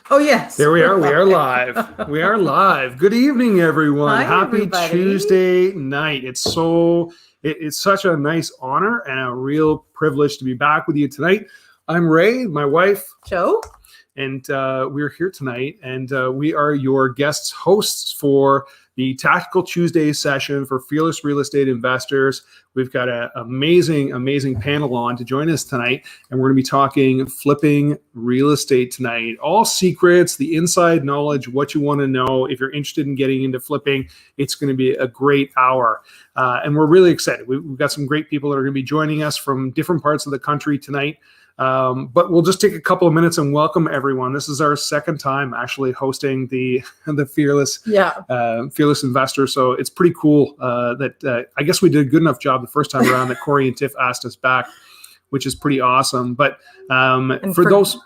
Oh, yes. There we are. We are live. We are live. Good evening, everyone. Hi, Happy everybody. Tuesday night. It's such a nice honor and a real privilege to be back with you tonight. I'm Ray, my wife, Joe, and we're here tonight, and we are your guest hosts for the Tactical Tuesday session for Fearless Real Estate Investors. We've got an amazing panel on to join us tonight, and we're going to be talking flipping real estate tonight. All secrets, the inside knowledge, what you want to know. If you're interested in getting into flipping, it's going to be a great hour, and we're really excited. We've got some great people that are going to be joining us from different parts of the country tonight. But we'll just take a couple of minutes and welcome everyone. This is our second time actually hosting the Fearless Investor. So it's pretty cool that I guess we did a good enough job the first time around that Corey and Tiff asked us back, which is pretty awesome. But for those...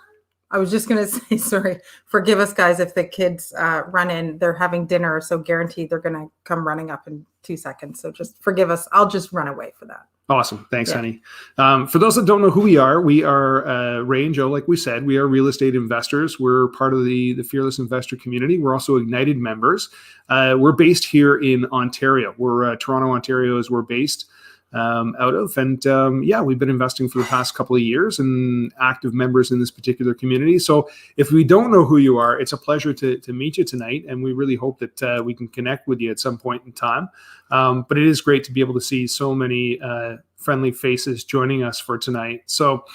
I was just going to say, sorry, forgive us guys if the kids run in. They're having dinner, so guaranteed they're going to come running up in 2 seconds. So just forgive us. I'll just run away for that. Awesome. Thanks, honey. For those that don't know who we are Ray and Joe, like we said, we are real estate investors. We're part of the Fearless Investor community. We're also Ignited members. We're based here in Ontario. We're Toronto, Ontario is where we're based out of. And we've been investing for the past couple of years and active members in this particular community. So if we don't know who you are, it's a pleasure to meet you tonight. And we really hope that we can connect with you at some point in time. But it is great to be able to see so many friendly faces joining us for tonight. So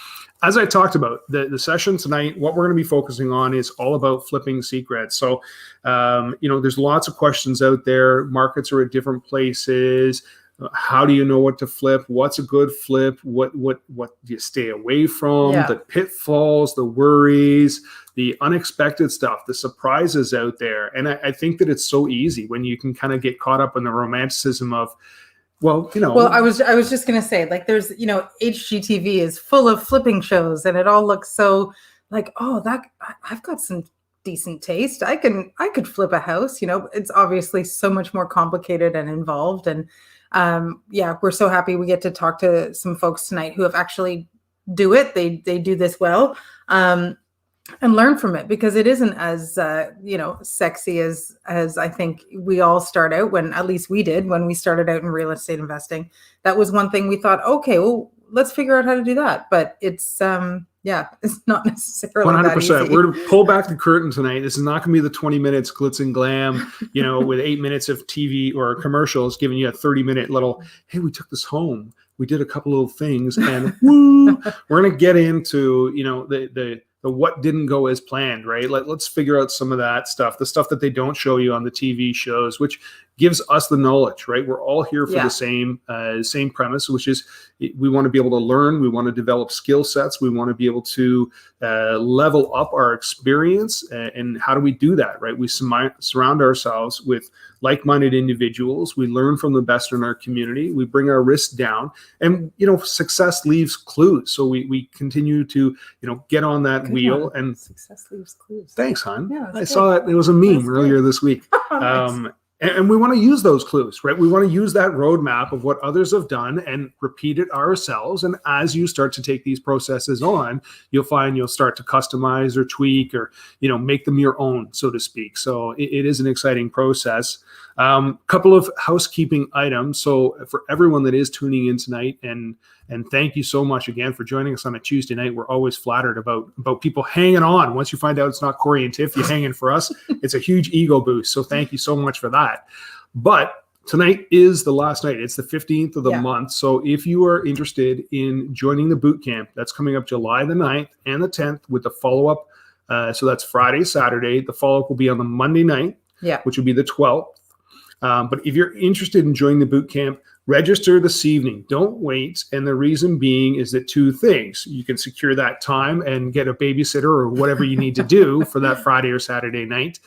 as I talked about, the session tonight, what we're going to be focusing on is all about flipping secrets. So, there's lots of questions out there. Markets are at different places. How do you know what to flip? What's a good flip? What do you stay away from? The pitfalls, the worries, the unexpected stuff, the surprises out there. And I think that it's so easy when you can kind of get caught up in the romanticism of, Well, I was just going to say, like, there's, HGTV is full of flipping shows and it all looks so like, I've got some decent taste. I could flip a house, it's obviously so much more complicated and involved. And we're so happy we get to talk to some folks tonight who have actually do it. They do this well, and learn from it, because it isn't as, sexy as I think we all start out, when at least we did when we started out in real estate investing. That was one thing we thought, okay, well, let's figure out how to do that. But it's, it's not necessarily 100%. That easy. We're going to pull back the curtain tonight. This is not going to be the 20 minutes glitz and glam, with 8 minutes of TV or commercials giving you a 30-minute little, hey, we took this home. We did a couple little things and woo, we're going to get into, the what didn't go as planned, right? Let's figure out some of that stuff, the stuff that they don't show you on the TV shows, which gives us the knowledge, right? We're all here for the same premise, which is we want to be able to learn. We want to develop skill sets. We want to be able to level up our experience. And how do we do that, right? We surround ourselves with like-minded individuals. We learn from the best in our community. We bring our risk down, and success leaves clues. So we continue to get on that wheel. And success leaves clues. Thanks, hon. Yeah, I saw that. It was a meme earlier this week. Nice. And we want to use those clues, right? We want to use that roadmap of what others have done and repeat it ourselves. And as you start to take these processes on, you'll find you'll start to customize or tweak or, make them your own, so to speak. So it is an exciting process. Couple of housekeeping items. So for everyone that is tuning in tonight, and thank you so much again for joining us on a Tuesday night. We're always flattered about people hanging on. Once you find out it's not Corey and Tiff, you're hanging for us. It's a huge ego boost. So thank you so much for that. But tonight is the last night. It's the 15th of the month. So if you are interested in joining the boot camp, that's coming up July the 9th and the 10th with the follow-up. So that's Friday, Saturday. The follow-up will be on the Monday night, which will be the 12th. But if you're interested in joining the boot camp, register this evening. Don't wait. And the reason being is that two things. You can secure that time and get a babysitter or whatever you need to do for that Friday or Saturday night.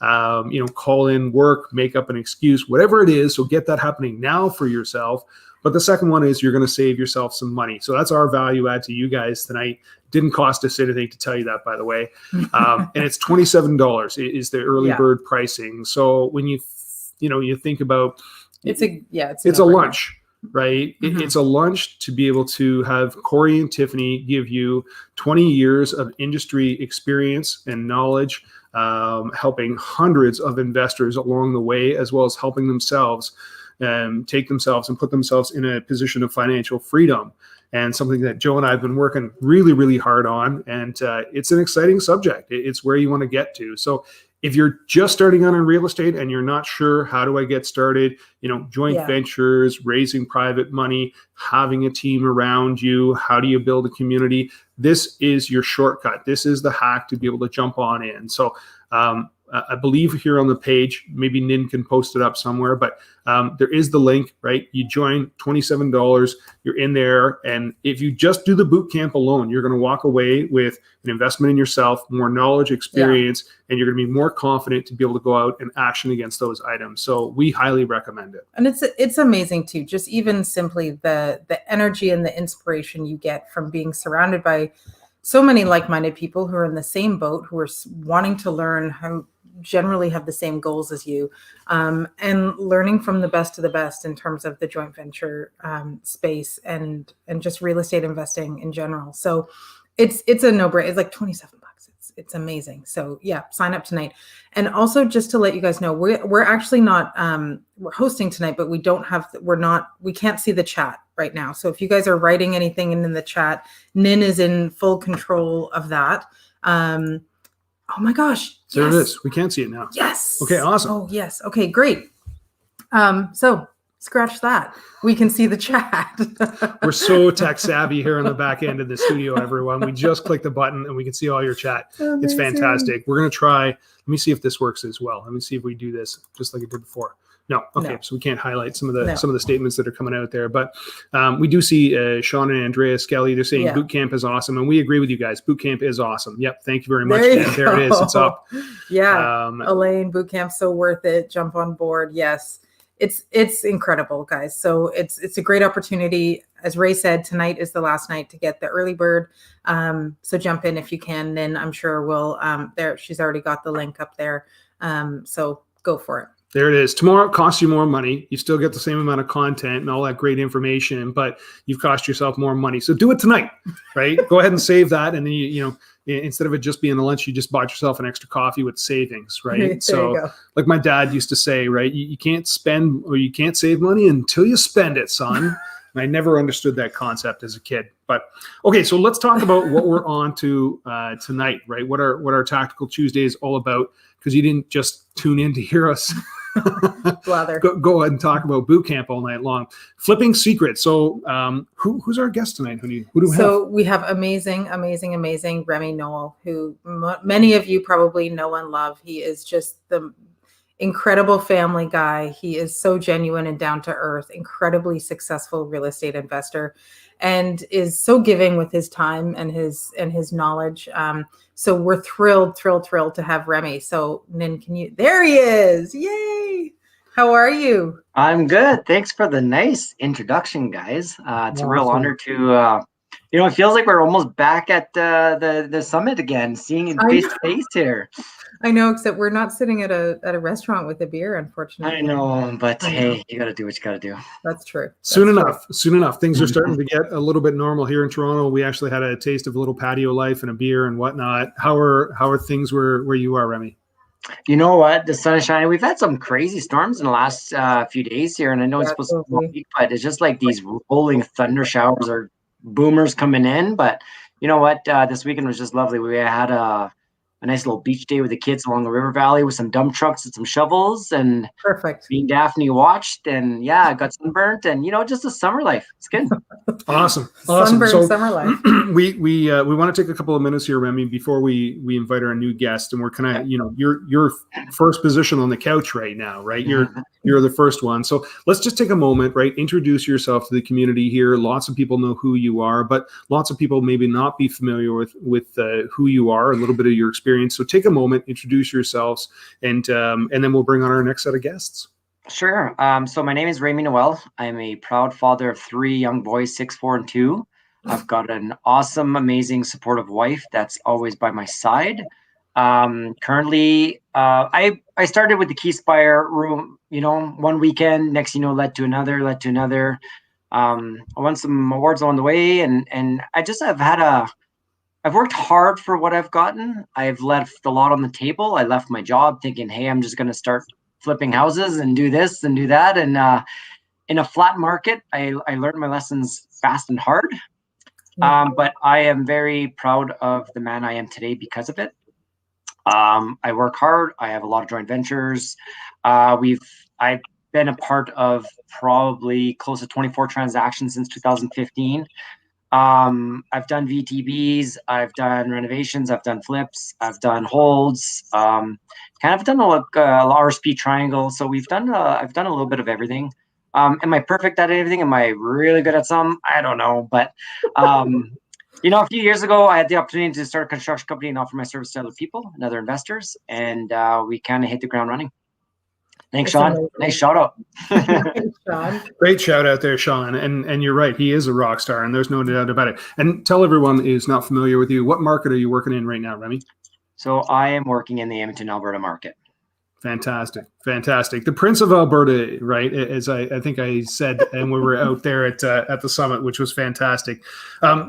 Call in work, make up an excuse, whatever it is. So get that happening now for yourself. But the second one is you're going to save yourself some money. So that's our value add to you guys tonight. Didn't cost us anything to tell you that, by the way. And it's $27 is the early bird pricing. So when you think about it's a lunch. right? Mhm. It's a lunch to be able to have Corey and Tiffany give you 20 years of industry experience and knowledge, helping hundreds of investors along the way, as well as helping themselves take themselves and put themselves in a position of financial freedom. And something that Joe and I have been working really, really hard on. And it's an exciting subject. It's where you want to get to. So if you're just starting out in real estate and you're not sure, how do I get started? Joint ventures, raising private money, having a team around you. How do you build a community? This is your shortcut. This is the hack to be able to jump on in. So I believe here on the page, maybe Nin can post it up somewhere, but there is the link, right? You join $27, you're in there. And if you just do the boot camp alone, you're going to walk away with an investment in yourself, more knowledge, experience, and you're going to be more confident to be able to go out and action against those items. So we highly recommend it. And it's amazing too, just even simply the energy and the inspiration you get from being surrounded by so many like-minded people who are in the same boat, who are wanting to learn, how generally have the same goals as you, and learning from the best of the best in terms of the joint venture space and just real estate investing in general. So it's a no-brainer. It's like $27. It's amazing. So yeah, sign up tonight. And also just to let you guys know, we're actually not we're hosting tonight, but we can't see the chat right now. So if you guys are writing anything in the chat, Nin is in full control of that. Oh my gosh. There it is. We can't see it now. Yes. Okay, awesome. Oh yes. Okay, great. So scratch that. We can see the chat. We're so tech savvy here on the back end of the studio, everyone. We just click the button and we can see all your chat. Amazing. It's fantastic. We're going to try. Let me see if this works as well. Let me see if we do this just like it did before. No. Okay. No. So we can't highlight some of the statements that are coming out there, but we do see Sean and Andrea Skelly. They're saying Bootcamp is awesome, and we agree with you guys. Bootcamp is awesome. Yep. Thank you very much. There it is. It's up. Yeah. Elaine, Bootcamp's so worth it. Jump on board. Yes. It's incredible, guys. So it's a great opportunity. As Ray said, tonight is the last night to get the early bird. So jump in if you can. Then I'm sure we'll there. She's already got the link up there. So go for it. There it is. Tomorrow it costs you more money. You still get the same amount of content and all that great information, but you've cost yourself more money. So do it tonight, right? Go ahead and save that. And then, you instead of it just being a lunch, you just bought yourself an extra coffee with savings, right? So like my dad used to say, right? You can't spend or you can't save money until you spend it, son. And I never understood that concept as a kid. But okay, so let's talk about what we're on to tonight, right? What our Tactical Tuesday is all about, because you didn't just tune in to hear us go ahead and talk about boot camp all night long. Flipping secrets. So who's our guest tonight? Who do we have? So we have amazing Remy Noel, who many of you probably know and love. He is just the incredible family guy. He is so genuine and down to earth, incredibly successful real estate investor, and is so giving with his time and his knowledge. So we're thrilled to have Remy. So Nin, there he is. Yay. How are you? I'm good. Thanks for the nice introduction, guys. It's a real honor to, it feels like we're almost back at the summit again, seeing it face to face here. I know, except we're not sitting at a restaurant with a beer, unfortunately. I know, but hey, you got to do what you got to do. That's true. Soon enough. Things are starting to get a little bit normal here in Toronto. We actually had a taste of a little patio life and a beer and whatnot. How are things where you are, Remy? You know what? The sun is shining. We've had some crazy storms in the last few days here, and I know it's supposed to be a week, but it's just like these rolling thunder showers or boomers coming in. But you know what? This weekend was just lovely. We had a nice little beach day with the kids along the river valley with some dump trucks and some shovels, and perfect. Me and Daphne watched, and I got sunburnt, and just a summer life. It's good. Awesome. Sunburnt summer life. we want to take a couple of minutes here, Remy, before we invite our new guest, and we're kind of your first position on the couch right now, right? You're the first one, so let's just take a moment, right? Introduce yourself to the community here. Lots of people know who you are, but lots of people maybe not be familiar with who you are, a little bit of your experience. So take a moment, introduce yourselves, and then we'll bring on our next set of guests. Sure. So my name is Remy Noel. I'm a proud father of 3 young boys, 6, 4, and 2. I've got an awesome, amazing, supportive wife that's always by my side. Currently, I started with the Keyspire room, one weekend, next led to another. I won some awards on the way, and I've worked hard for what I've gotten. I've left a lot on the table. I left my job thinking, hey, I'm just going to start flipping houses and do this and do that. And in a flat market, I learned my lessons fast and hard. But I am very proud of the man I am today because of it. I work hard. I have a lot of joint ventures. I've been a part of probably close to 24 transactions since 2015. I've done VTBs, I've done renovations, I've done flips, I've done holds, kind of done a RSP triangle. So I've done a little bit of everything. Am I perfect at anything? Am I really good at some? I don't know. But, a few years ago, I had the opportunity to start a construction company and offer my service to other people and other investors. And we kind of hit the ground running. Thanks, Sean. Amazing. Nice shout out. Sean. Great shout out there, Sean. And you're right. He is a rock star, and there's no doubt about it. And tell everyone who's not familiar with you, what market are you working in right now, Remy? So I am working in the Edmonton, Alberta market. Fantastic. The Prince of Alberta, right? As I think I said, and we were out there at the summit, which was fantastic.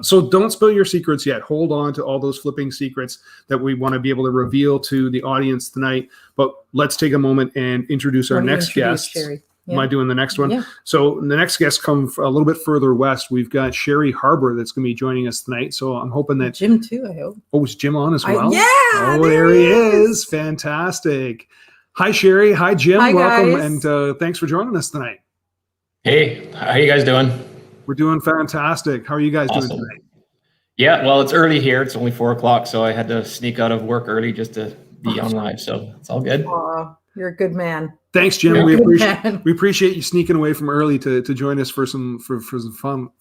So don't spill your secrets yet. Hold on to all those flipping secrets that we want to be able to reveal to the audience tonight. But let's take a moment and introduce our next guest. Sherry. Yeah. Am I doing the next one? Yeah. So the next guest come a little bit further west. We've got Sherry Harbour that's going to be joining us tonight. So I'm hoping that Jim too, I hope. Oh, is Jim on as well? Yeah. Oh, there he is. Fantastic. Hi, Sherry. Hi, Jim. Hi, welcome, guys. and thanks for joining us tonight. Hey, how are you guys doing? We're doing fantastic. How are you guys doing tonight? Yeah, well, it's early here. It's only 4 o'clock, so I had to sneak out of work early just to be on live. So it's all good. You're a good man. Thanks, Jim. We appreciate you sneaking away from early to join us for some fun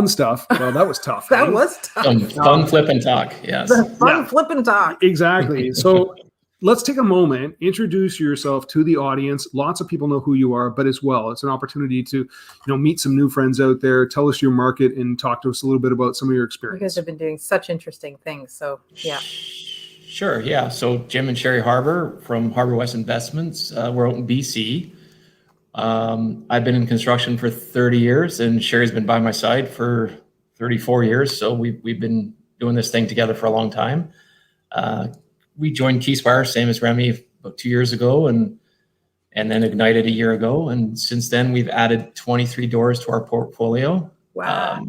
stuff. Well, that was tough. That was tough. Some fun flip and talk. Yes. Flip and talk. Exactly. So let's take a moment, introduce yourself to the audience. Lots of people know who you are, but as well, it's an opportunity to, meet some new friends out there. Tell us your market and talk to us a little bit about some of your experience. You guys have been doing such interesting things. So, yeah. Sure. Yeah. So Jim and Sherry Harbour from Harbour West Investments. We're out in BC. I've been in construction for 30 years, and Sherry's been by my side for 34 years. So we've been doing this thing together for a long time. We joined Keyspire, same as Remy, about 2 years ago, and then Ignited a year ago. And since then, we've added 23 doors to our portfolio. Wow.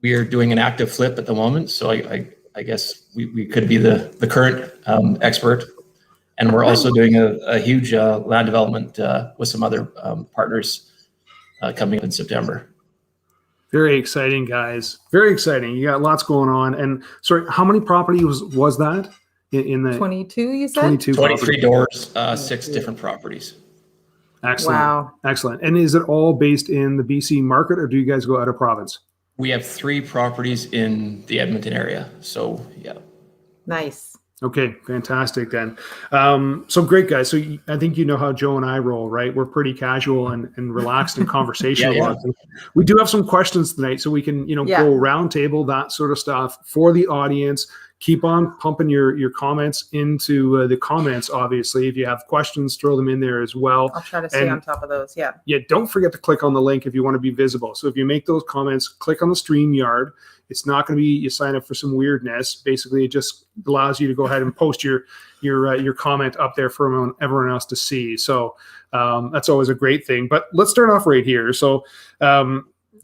We are doing an active flip at the moment. So I guess we could be the current expert. And we're also doing a huge land development with some other partners coming in September. Very exciting, guys. Very exciting. You got lots going on. And sorry, how many properties was that? In the 22, you said? 23 doors, 6 different properties. Excellent. Wow. Excellent. And is it all based in the BC market, or do you guys go out of province? We have 3 properties in the Edmonton area. So, yeah. Nice. Okay, fantastic then. So great, guys. So I think you know how Joe and I roll, right? We're pretty casual and relaxed in conversation. Yeah. We do have some questions tonight, so we can, go round table, that sort of stuff for the audience. Keep on pumping your comments into the comments, obviously. If you have questions, throw them in there as well. I'll try to stay on top of those, yeah. Yeah, don't forget to click on the link if you want to be visible. So if you make those comments, click on the StreamYard. It's not going to be you sign up for some weirdness. Basically, it just allows you to go ahead and post your comment up there for everyone else to see. So that's always a great thing. But let's start off right here. So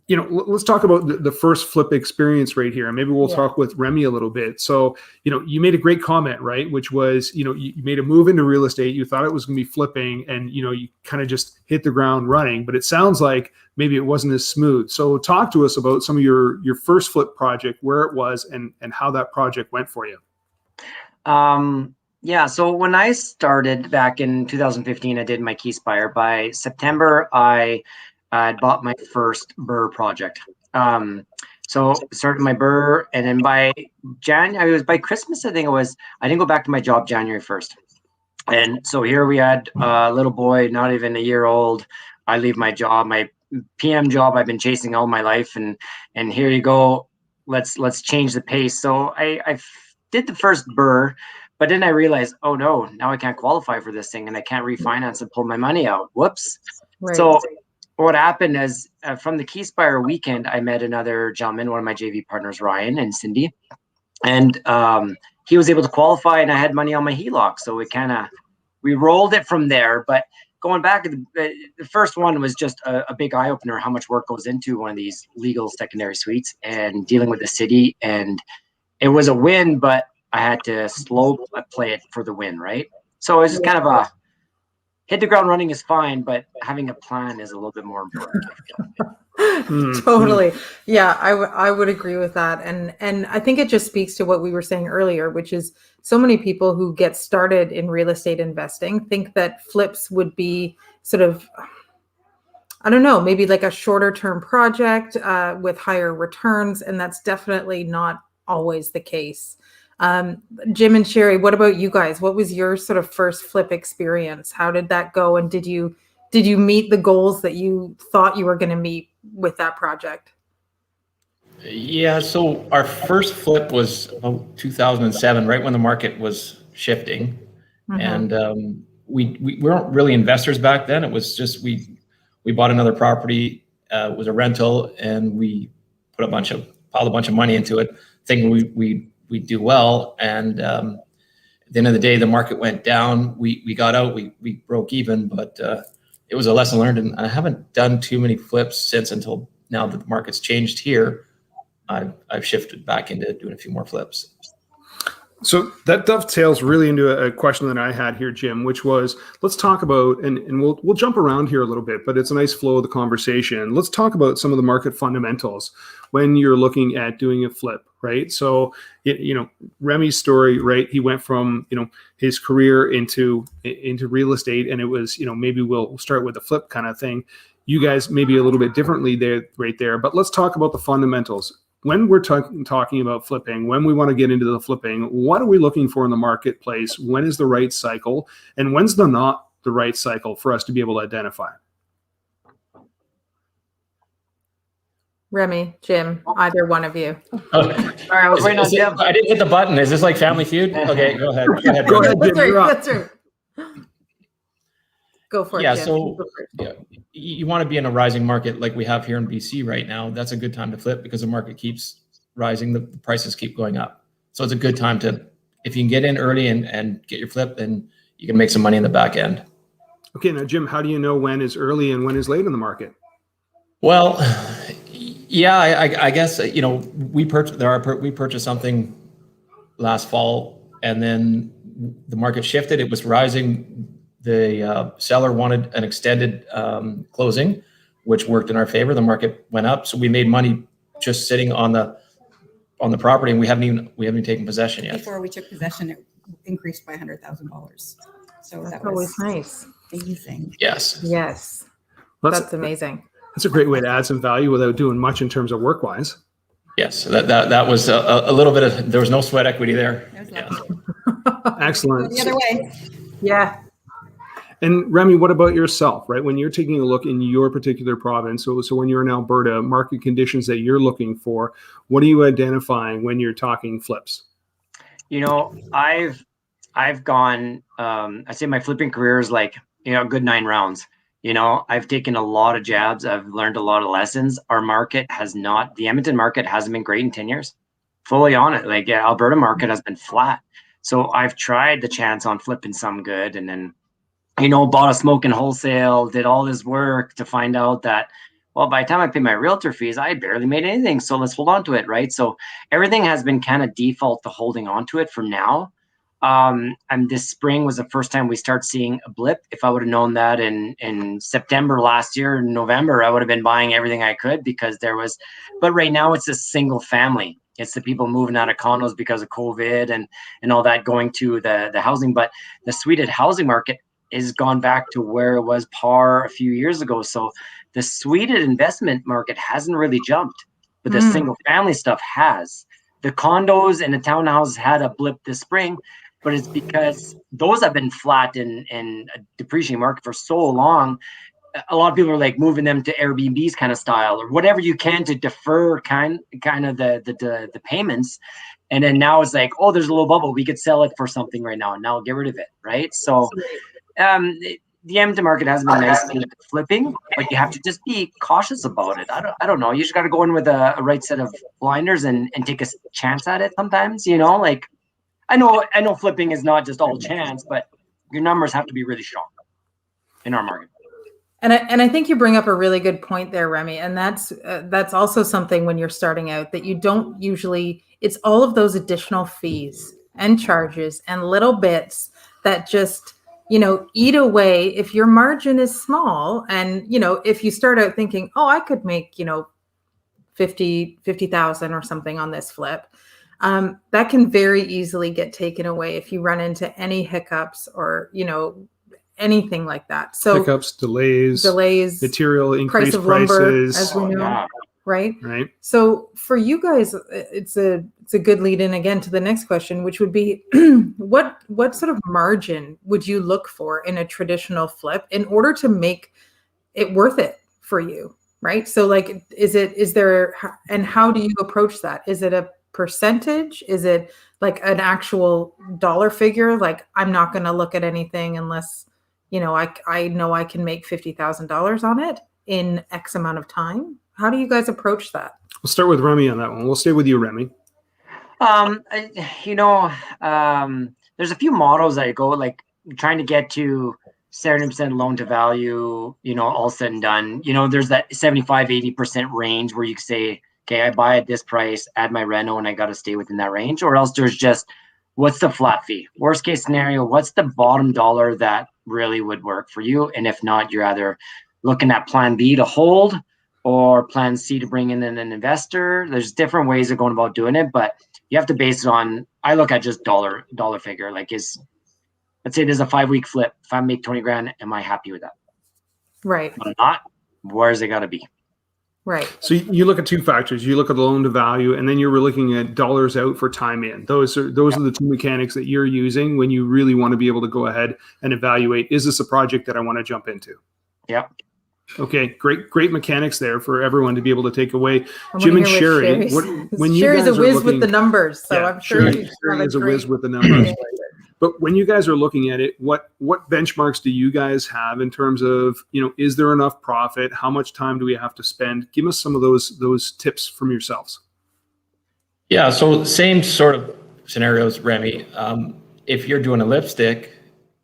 let's talk about the first flip experience right here. And maybe we'll talk with Remy a little bit. So, you made a great comment, right? Which was, you made a move into real estate. You thought it was going to be flipping and, you kind of just hit the ground running, but it sounds like maybe it wasn't as smooth. So talk to us about some of your first flip project, where it was and how that project went for you. Yeah. So when I started back in 2015, I did my Keyspire. By September, I bought my first BRRRR project. So started my BRRRR, and then by Christmas, I think it was, I didn't go back to my job January 1st. And so here we had a little boy, not even a year old. I leave my job, my PM job I've been chasing all my life. And here you go, let's change the pace. So I did the first BRRRR, but then I realized, oh no, now I can't qualify for this thing and I can't refinance and pull my money out. Whoops. Right. So what happened is from the Keyspire weekend, I met another gentleman, one of my JV partners, Ryan and Cindy, and he was able to qualify, and I had money on my HELOC, so we rolled it from there. But going back, the first one was just a big eye opener how much work goes into one of these legal secondary suites and dealing with the city. And it was a win, but I had to slow play it for the win, right? So it was just kind of a hit the ground running is fine, but having a plan is a little bit more important, I feel. Totally. Yeah, I would agree with that. And I think it just speaks to what we were saying earlier, which is so many people who get started in real estate investing think that flips would be sort of, I don't know, maybe like a shorter term project with higher returns. And that's definitely not always the case. Jim and Sherry, what about you guys? What was your sort of first flip experience? How did that go? And did you meet the goals that you thought you were going to meet with that project? Yeah, so our first flip was about 2007, right when the market was shifting. And we weren't really investors back then. It was just we bought another property, it was a rental, and we piled a bunch of money into it, thinking we'd do well. And at the end of the day, the market went down. We got out, we broke even, but it was a lesson learned. And I haven't done too many flips since, until now that the market's changed here. I've shifted back into doing a few more flips. So that dovetails really into a question that I had here, Jim, which was, let's talk about, and we'll jump around here a little bit, but it's a nice flow of the conversation. Let's talk about some of the market fundamentals when you're looking at doing a flip, right? So, Remy's story, right? He went from, his career into real estate, and it was, maybe we'll start with the flip kind of thing. You guys maybe a little bit differently there, right there, but let's talk about the fundamentals. When we're talking about flipping, when we want to get into the flipping, what are we looking for in the marketplace? When is the right cycle? And when's not the right cycle for us to be able to identify? Remy, Jim, either one of you. Sorry, I was waiting on Jim. I didn't hit the button. Is this like Family Feud? Okay, go ahead. Go ahead, Jim. That's right. Go for it. Yeah, Jim. so you want to be in a rising market like we have here in BC right now. That's a good time to flip because the market keeps rising, the prices keep going up. So it's a good time to, if you can get in early and get your flip, then you can make some money in the back end. Okay, now Jim, how do you know when is early and when is late in the market? Well, yeah, I guess we purchased something last fall, and then the market shifted. It was rising. The seller wanted an extended closing, which worked in our favor. The market went up, so we made money just sitting on the property, and we haven't even taken possession yet. Before we took possession, it increased by $100,000. So That's that always was nice. amazing. Yes. That's amazing. That's a great way to add some value without doing much in terms of work-wise. Yes, so that was a little bit of, there was no sweat equity there. Yeah. Excellent. The other way. Yeah. And Remy, what about yourself, right? When you're taking a look in your particular province, so when you're in Alberta, market conditions that you're looking for, what are you identifying when you're talking flips? I've gone, I say my flipping career is like, a good 9 rounds. I've taken a lot of jabs. I've learned a lot of lessons. Our market the Edmonton market hasn't been great in 10 years. Fully on it. Like Alberta market has been flat. So I've tried the chance on flipping some good, and then bought a smoking wholesale, did all this work to find out that, well, by the time I paid my realtor fees, I barely made anything. So let's hold on to it, right? So everything has been kind of default to holding on to it for now. And this spring was the first time we start seeing a blip. If I would have known that in September last year, November, I would have been buying everything I could because but right now it's a single family. It's the people moving out of condos because of COVID and all that, going to the housing. But the suited housing market is gone back to where it was par a few years ago. So the suited investment market hasn't really jumped, but the single family stuff has. The condos and the townhouses had a blip this spring, but it's because those have been flat in a depreciating market for so long. A lot of people are like moving them to Airbnb's kind of style or whatever you can to defer kind of the payments. And then now it's like, oh, there's a little bubble. We could sell it for something right now and now get rid of it. Right. So the Edmonton market has been nice in flipping, but you have to just be cautious about it. I don't know. You just got to go in with a right set of blinders and take a chance at it sometimes, you know, like I know flipping is not just all chance, but your numbers have to be really strong in our market. And I think you bring up a really good point there, Remy. And that's also something when you're starting out that you don't usually, it's all of those additional fees and charges and little bits that just, you know, eat away if your margin is small. And, you know, if you start out thinking, oh, I could make, you know, 50,000 or something on this flip, that can very easily get taken away if you run into any hiccups or, you know, anything like that. So hiccups, delays, material increase, price of lumber, prices, as we know, right? Right. So for you guys, it's a good lead in again to the next question, which would be what sort of margin would you look for in a traditional flip in order to make it worth it for you, right? So like, is there, and how do you approach that? Is it a percentage? Is it like an actual dollar figure? Like, I'm not going to look at anything unless, you know I can make $50,000 on it in X amount of time. How do you guys approach that? We'll start with Remy on that one. We'll stay with you, Remy. There's a few models that go like trying to get to 70% loan to value, you know, all said and done. You know, there's that 75-80% range where you can say, okay, I buy at this price, add my reno, and I got to stay within that range. Or else there's just, what's the flat fee? Worst case scenario, what's the bottom dollar that really would work for you? And if not, you're either looking at plan B to hold or plan C to bring in an investor. There's different ways of going about doing it, but you have to base it on, I look at just dollar figure. Like let's say there's a 5-week flip. If I make 20 grand, am I happy with that? Right. If I'm not, where's it got to be? Right. So you look at two factors. You look at the loan to value, and then you're looking at dollars out for time in. Those are the two mechanics that you're using when you really want to be able to go ahead and evaluate, is this a project that I want to jump into? Yeah. Okay, great mechanics there for everyone to be able to take away. Jim and Sherry, when you Sherry's guys a whiz are looking, with the numbers, so yeah, I'm sure Sherry is a whiz with the numbers. But when you guys are looking at it, what benchmarks do you guys have in terms of, you know, is there enough profit? How much time do we have to spend? Give us some of those tips from yourselves. Yeah, so same sort of scenarios, Remy. If you're doing a lipstick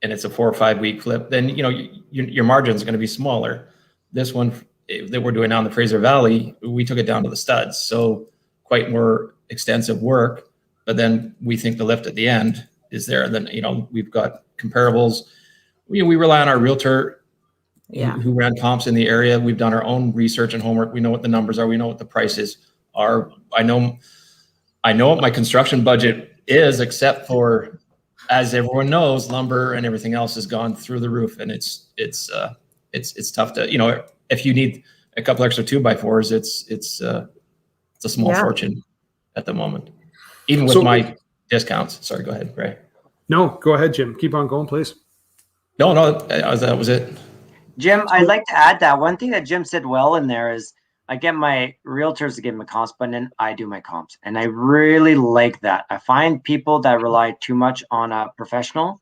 and it's a 4 or 5 week flip, then you know your margin is going to be smaller. This one that we're doing now in the Fraser Valley, we took it down to the studs, so quite more extensive work. But then we think the lift at the end is there. Then, you know, we've got comparables. We rely on our realtor who ran comps in the area. We've done our own research and homework. We know what the numbers are. We know what the prices are. I know what my construction budget is, except for, as everyone knows, lumber and everything else has gone through the roof, and it's tough to, you know, if you need a couple extra 2x4s, it's a small fortune at the moment, even with my discounts. Sorry, go ahead, Ray. No, go ahead, Jim. Keep on going, please. No, that was it. Jim, I'd like to add that one thing that Jim said well in there is I get my realtors to give me comps, but then I do my comps. And I really like that. I find people that rely too much on a professional.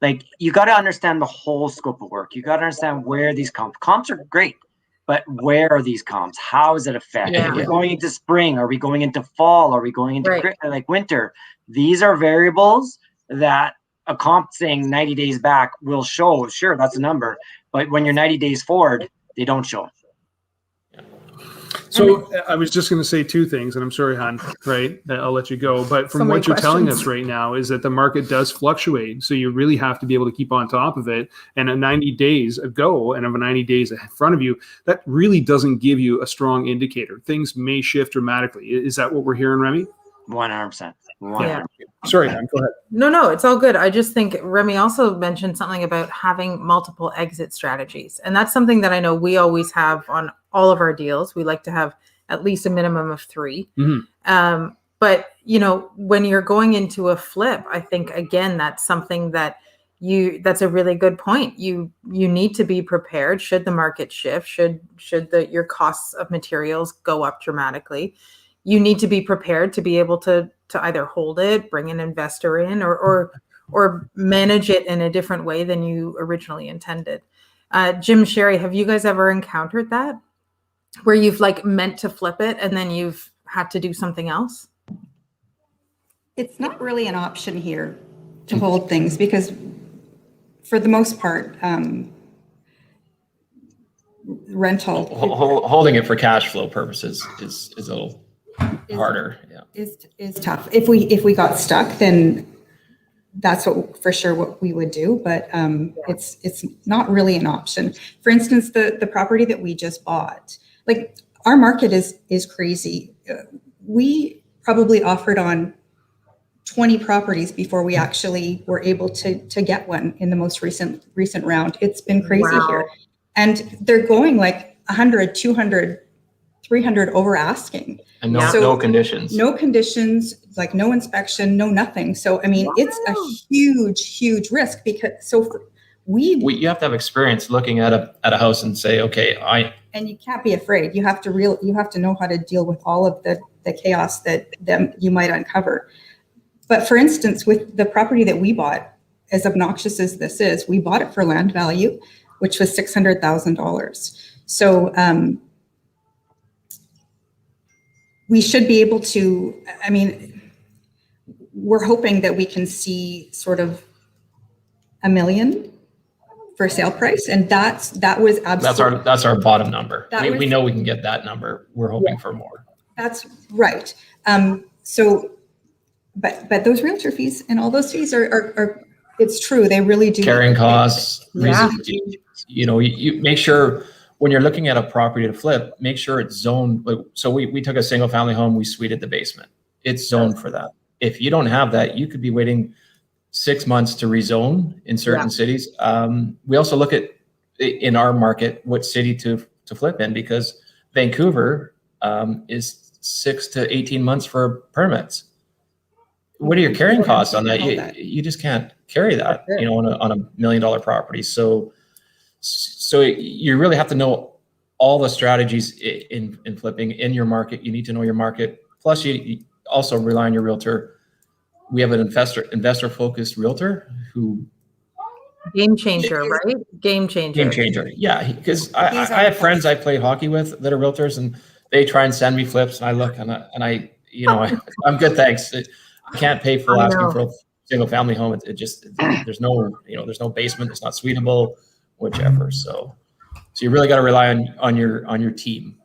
Like, you got to understand the whole scope of work. You got to understand where these comps are great, but where are these comps? How is it affected? Yeah. Are we going into spring? Are we going into fall? Are we going into like winter? These are variables that a comp saying 90 days back will show. Sure, that's a number, but when you're 90 days forward, they don't show. So I was just going to say two things, and I'm sorry, Han, right? I'll let you go. But from what you're telling us right now is that the market does fluctuate. So you really have to be able to keep on top of it. And a 90 days ago and of a 90 days in front of you, that really doesn't give you a strong indicator. Things may shift dramatically. Is that what we're hearing, Remy? 100%. Yeah. Sorry, Han, go ahead. No, it's all good. I just think Remy also mentioned something about having multiple exit strategies. And that's something that I know we always have on all of our deals. We like to have at least a minimum of 3. Mm-hmm. But, you know, when you're going into a flip, I think, again, that's something that that's a really good point. You need to be prepared should the market shift, should your costs of materials go up dramatically. You need to be prepared to be able to either hold it, bring an investor in, or manage it in a different way than you originally intended. Jim, Sherry, have you guys ever encountered that where you've like meant to flip it and then you've had to do something else? It's not really an option here to hold things because for the most part, rental Holding it for cash flow purposes is a little harder. Yeah, is tough. If we got stuck, then that's for sure what we would do. But it's not really an option. For instance, the property that we just bought, like our market is crazy. We probably offered on 20 properties before we actually were able to get one in the most recent round. It's been crazy here. And they're going like 100, 200, 300 over asking. And no conditions. No conditions, like no inspection, no nothing. So, I mean, it's a huge risk because you have to have experience looking at a house and say, okay, and you can't be afraid. You have to know how to deal with all of the chaos that you might uncover. But for instance, with the property that we bought, as obnoxious as this is, we bought it for land value, which was $600,000. So we should be able to, I mean, we're hoping that we can see sort of $1 million for sale price. And that was absolutely. That's our bottom number. We know we can get that number. We're hoping for more. That's right. But those realtor fees and all those fees are it's true. They really do. Carrying costs. You make sure when you're looking at a property to flip, make sure it's zoned. So we took a single family home, we suited the basement. It's zoned for that. If you don't have that, you could be waiting 6 months to rezone in certain cities. We also look at in our market what city to flip in, because Vancouver is 6 to 18 months for permits. What are your carrying costs on that? You just can't carry that, on a $1 million property. So you really have to know all the strategies in flipping in your market. You need to know your market. Plus, you also rely on your realtor. We have an investor focused realtor who. Game changer, right? Game changer. Yeah, because I have friends I play hockey with that are realtors, and they try and send me flips, and I look and I I'm good, thanks. I can't pay for asking for a single family home. It just there's no basement. It's not suitable, whichever. So you really got to rely on your team.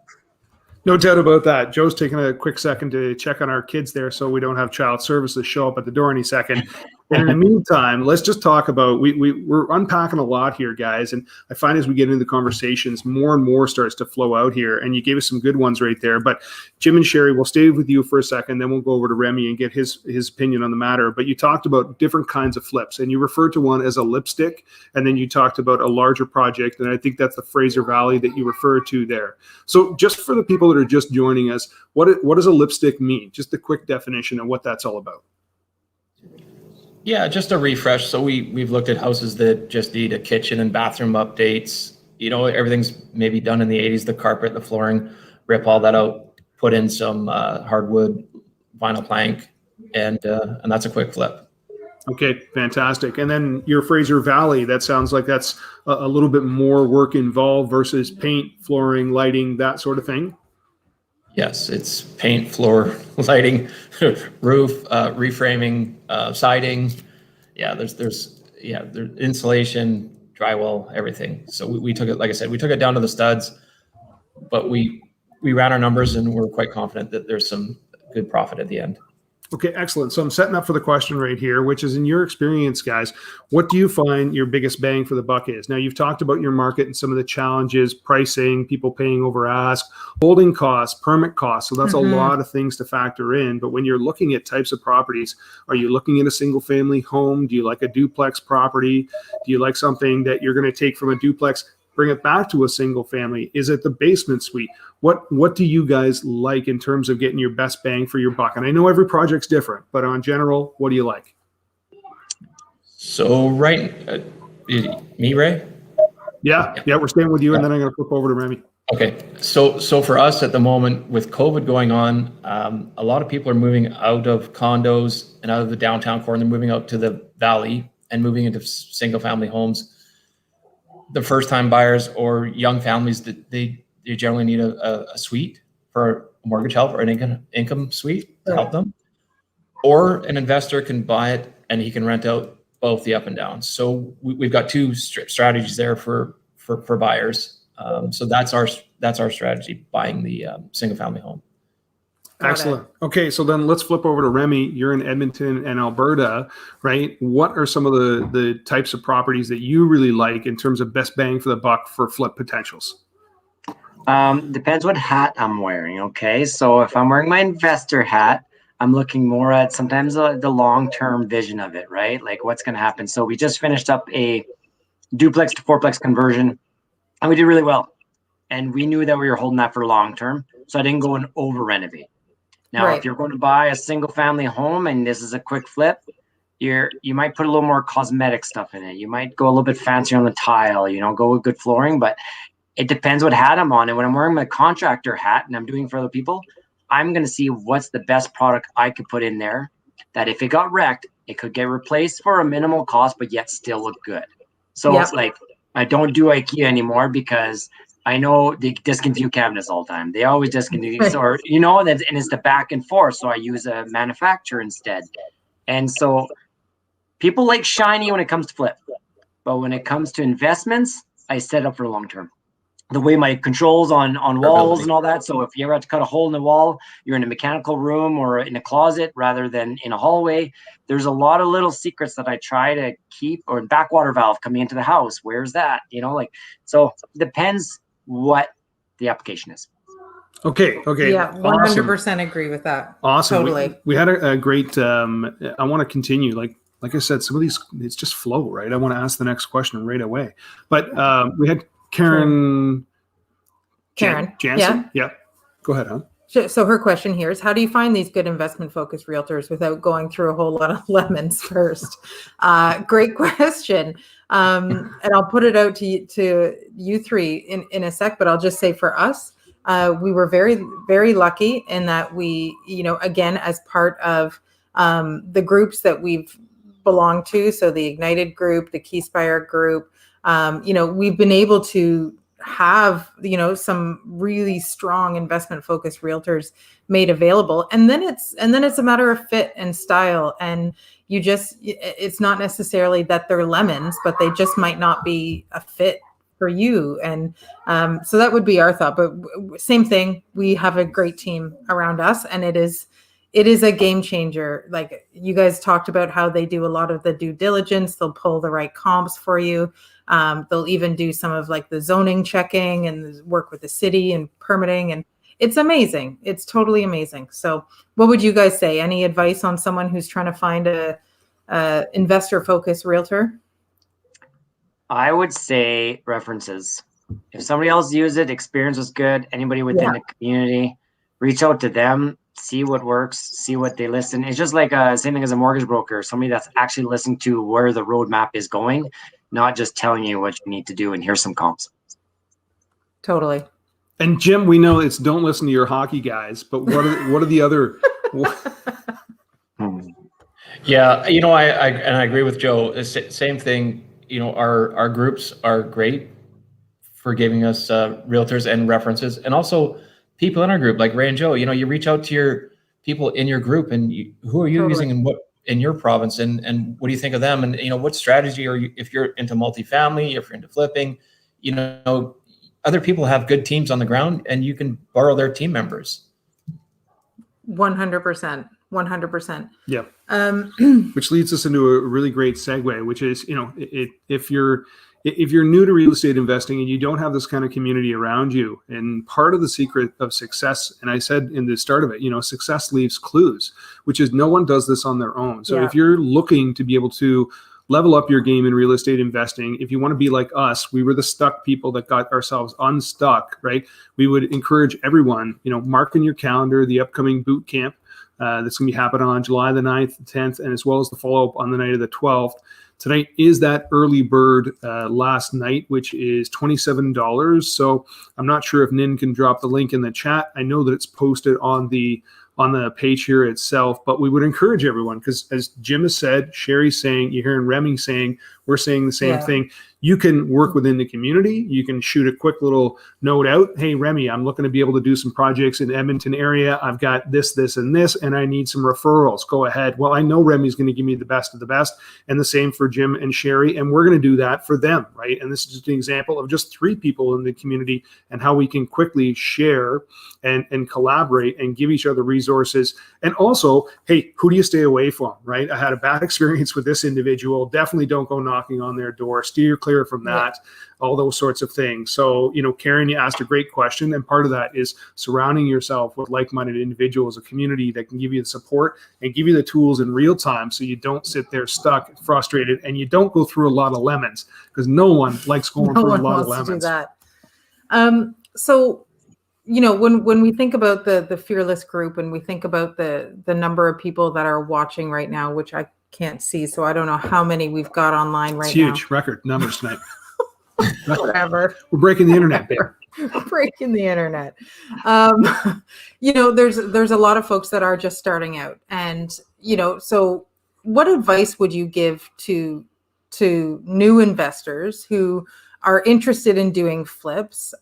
No doubt about that. Joe's taking a quick second to check on our kids there so we don't have child services show up at the door any second. And in the meantime, let's just talk about, we're unpacking a lot here, guys. And I find as we get into the conversations, more and more starts to flow out here. And you gave us some good ones right there. But Jim and Sherry, we'll stay with you for a second. Then we'll go over to Remy and get his opinion on the matter. But you talked about different kinds of flips. And you referred to one as a lipstick. And then you talked about a larger project. And I think that's the Fraser Valley that you referred to there. So just for the people that are just joining us, what does a lipstick mean? Just a quick definition of what that's all about. Yeah, just a refresh. So we've looked at houses that just need a kitchen and bathroom updates. Everything's maybe done in the 80s, the carpet, the flooring, rip all that out, put in some hardwood, vinyl plank, and that's a quick flip. Okay, fantastic. And then your Fraser Valley, that sounds like that's a little bit more work involved versus paint, flooring, lighting, that sort of thing. Yes, it's paint, floor, lighting, roof, reframing, siding. Yeah, there's insulation, drywall, everything. So we took it, like I said, we took it down to the studs, but we ran our numbers and we're quite confident that there's some good profit at the end. Okay, excellent. So I'm setting up for the question right here, which is, in your experience, guys, what do you find your biggest bang for the buck is? Now, you've talked about your market and some of the challenges, pricing, people paying over ask, holding costs, permit costs. So that's a lot of things to factor in. But when you're looking at types of properties, are you looking at a single family home? Do you like a duplex property? Do you like something that you're going to take from a duplex, bring it back to a single family? Is it the basement suite? What do you guys like in terms of getting your best bang for your buck? And I know every project's different, but on general, what do you like? So me, Ray? Yeah, we're staying with you, and then I'm going to flip over to Remy. Okay, so for us at the moment, with COVID going on, a lot of people are moving out of condos and out of the downtown core, and they're moving out to the valley and moving into single family homes. the first-time buyers or young families that they generally need a suite for a mortgage help or an income suite to help them. Or an investor can buy it and he can rent out both the up and down. So we've got two strategies there for buyers. So that's our strategy, buying the single family home. Excellent. Okay, so then let's flip over to Remy. You're in Edmonton and Alberta, right? What are some of the types of properties that you really like in terms of best bang for the buck for flip potentials? Depends what hat I'm wearing. Okay, so if I'm wearing my investor hat, I'm looking more at sometimes the long-term vision of it, right? Like what's going to happen. So we just finished up a duplex to fourplex conversion, and we did really well. And we knew that we were holding that for long-term, so I didn't go and over-renovate. Now, if you're going to buy a single-family home and this is a quick flip, you might put a little more cosmetic stuff in it. You might go a little bit fancier on the tile, go with good flooring, but it depends what hat I'm on. And when I'm wearing my contractor hat and I'm doing for other people, I'm going to see what's the best product I could put in there that if it got wrecked, it could get replaced for a minimal cost, but yet still look good. So it's like, I don't do IKEA anymore because I know they discontinue cabinets all the time. They always discontinue, or, and it's the back and forth. So I use a manufacturer instead. And so people like shiny when it comes to flip, but when it comes to investments, I set up for long-term. The way my controls on walls and all that. So if you ever have to cut a hole in the wall, you're in a mechanical room or in a closet rather than in a hallway. There's a lot of little secrets that I try to keep, or backwater valve coming into the house. Where's that? So it depends what the application is. Okay. Yeah, 100% agree with that. Awesome. Totally. We had a great, I want to continue. Like I said, some of these, it's just flow, right? I want to ask the next question right away. But we had Karen Jansen? Yeah. Go ahead, huh? So her question here is, how do you find these good investment-focused realtors without going through a whole lot of lemons first? Great question. And I'll put it out to you three in a sec, but I'll just say for us, we were very, very lucky in that we, again, as part of the groups that we've belonged to, so the Ignited group, the Keyspire group, we've been able to have, some really strong investment focused realtors made available. And then it's a matter of fit and style. And it's not necessarily that they're lemons, but they just might not be a fit for you. And so that would be our thought. But same thing, we have a great team around us, and it is a game changer. Like you guys talked about how they do a lot of the due diligence. They'll pull the right comps for you. They'll even do some of like the zoning checking and work with the city and permitting. And it's amazing. It's totally amazing. So what would you guys say? Any advice on someone who's trying to find a investor focused realtor? I would say references. If somebody else used it, experience was good, anybody within the community, reach out to them, see what works, see what they listen. It's just like same thing as a mortgage broker, somebody that's actually listening to where the roadmap is going, not just telling you what you need to do and here's some comps. Totally. And Jim, we know it's don't listen to your hockey guys, but what are the other? Yeah, I agree with Joe. Same thing. Our groups are great for giving us realtors and references, and also people in our group like Ray and Joe. You reach out to your people in your group, and who are you using in your province, and what do you think of them, and what strategy are you, if you're into multifamily, if you're into flipping, other people have good teams on the ground, and you can borrow their team members. 100%. 100%. Yeah. Which leads us into a really great segue, which is, if you're new to real estate investing and you don't have this kind of community around you, and part of the secret of success, and I said in the start of it, success leaves clues, which is no one does this on their own. So if you're looking to be able to level up your game in real estate investing, if you want to be like us, we were the stuck people that got ourselves unstuck, right? We would encourage everyone, mark in your calendar the upcoming boot camp that's going to be happening on July the 9th, the 10th, and as well as the follow-up on the night of the 12th. Tonight is that early bird last night, which is $27. So I'm not sure if Nin can drop the link in the chat. I know that it's posted on the page here itself, but we would encourage everyone, because as Jim has said, Sherry's saying, you're hearing Remy saying, we're saying the same Yeah. thing. You can work within the community. You can shoot a quick little note out. Hey, Remy, I'm looking to be able to do some projects in Edmonton area. I've got this, and I need some referrals. Go ahead. Well, I know Remy's going to give me the best of the best, and the same for Jim and Sherry, and we're going to do that for them, right? And this is just an example of just 3 people in the community and how we can quickly share and collaborate and give each other resources. And also, hey, who do you stay away from, right? I had a bad experience with this individual. Definitely don't go knocking on their door. Steer clear from that, all those sorts of things. So, Karen, you asked a great question. And part of that is surrounding yourself with like-minded individuals, a community that can give you the support and give you the tools in real time so you don't sit there stuck, frustrated, and you don't go through a lot of lemons, because no one likes going through a lot of lemons. To do that. So, when we think about the Fearless group, and we think about the number of people that are watching right now, which I can't see, so I don't know how many we've got online right now. It's huge. Record numbers tonight. Whatever. We're breaking the internet, babe. Breaking the internet. There's a lot of folks that are just starting out, and so what advice would you give to new investors who are interested in doing flips?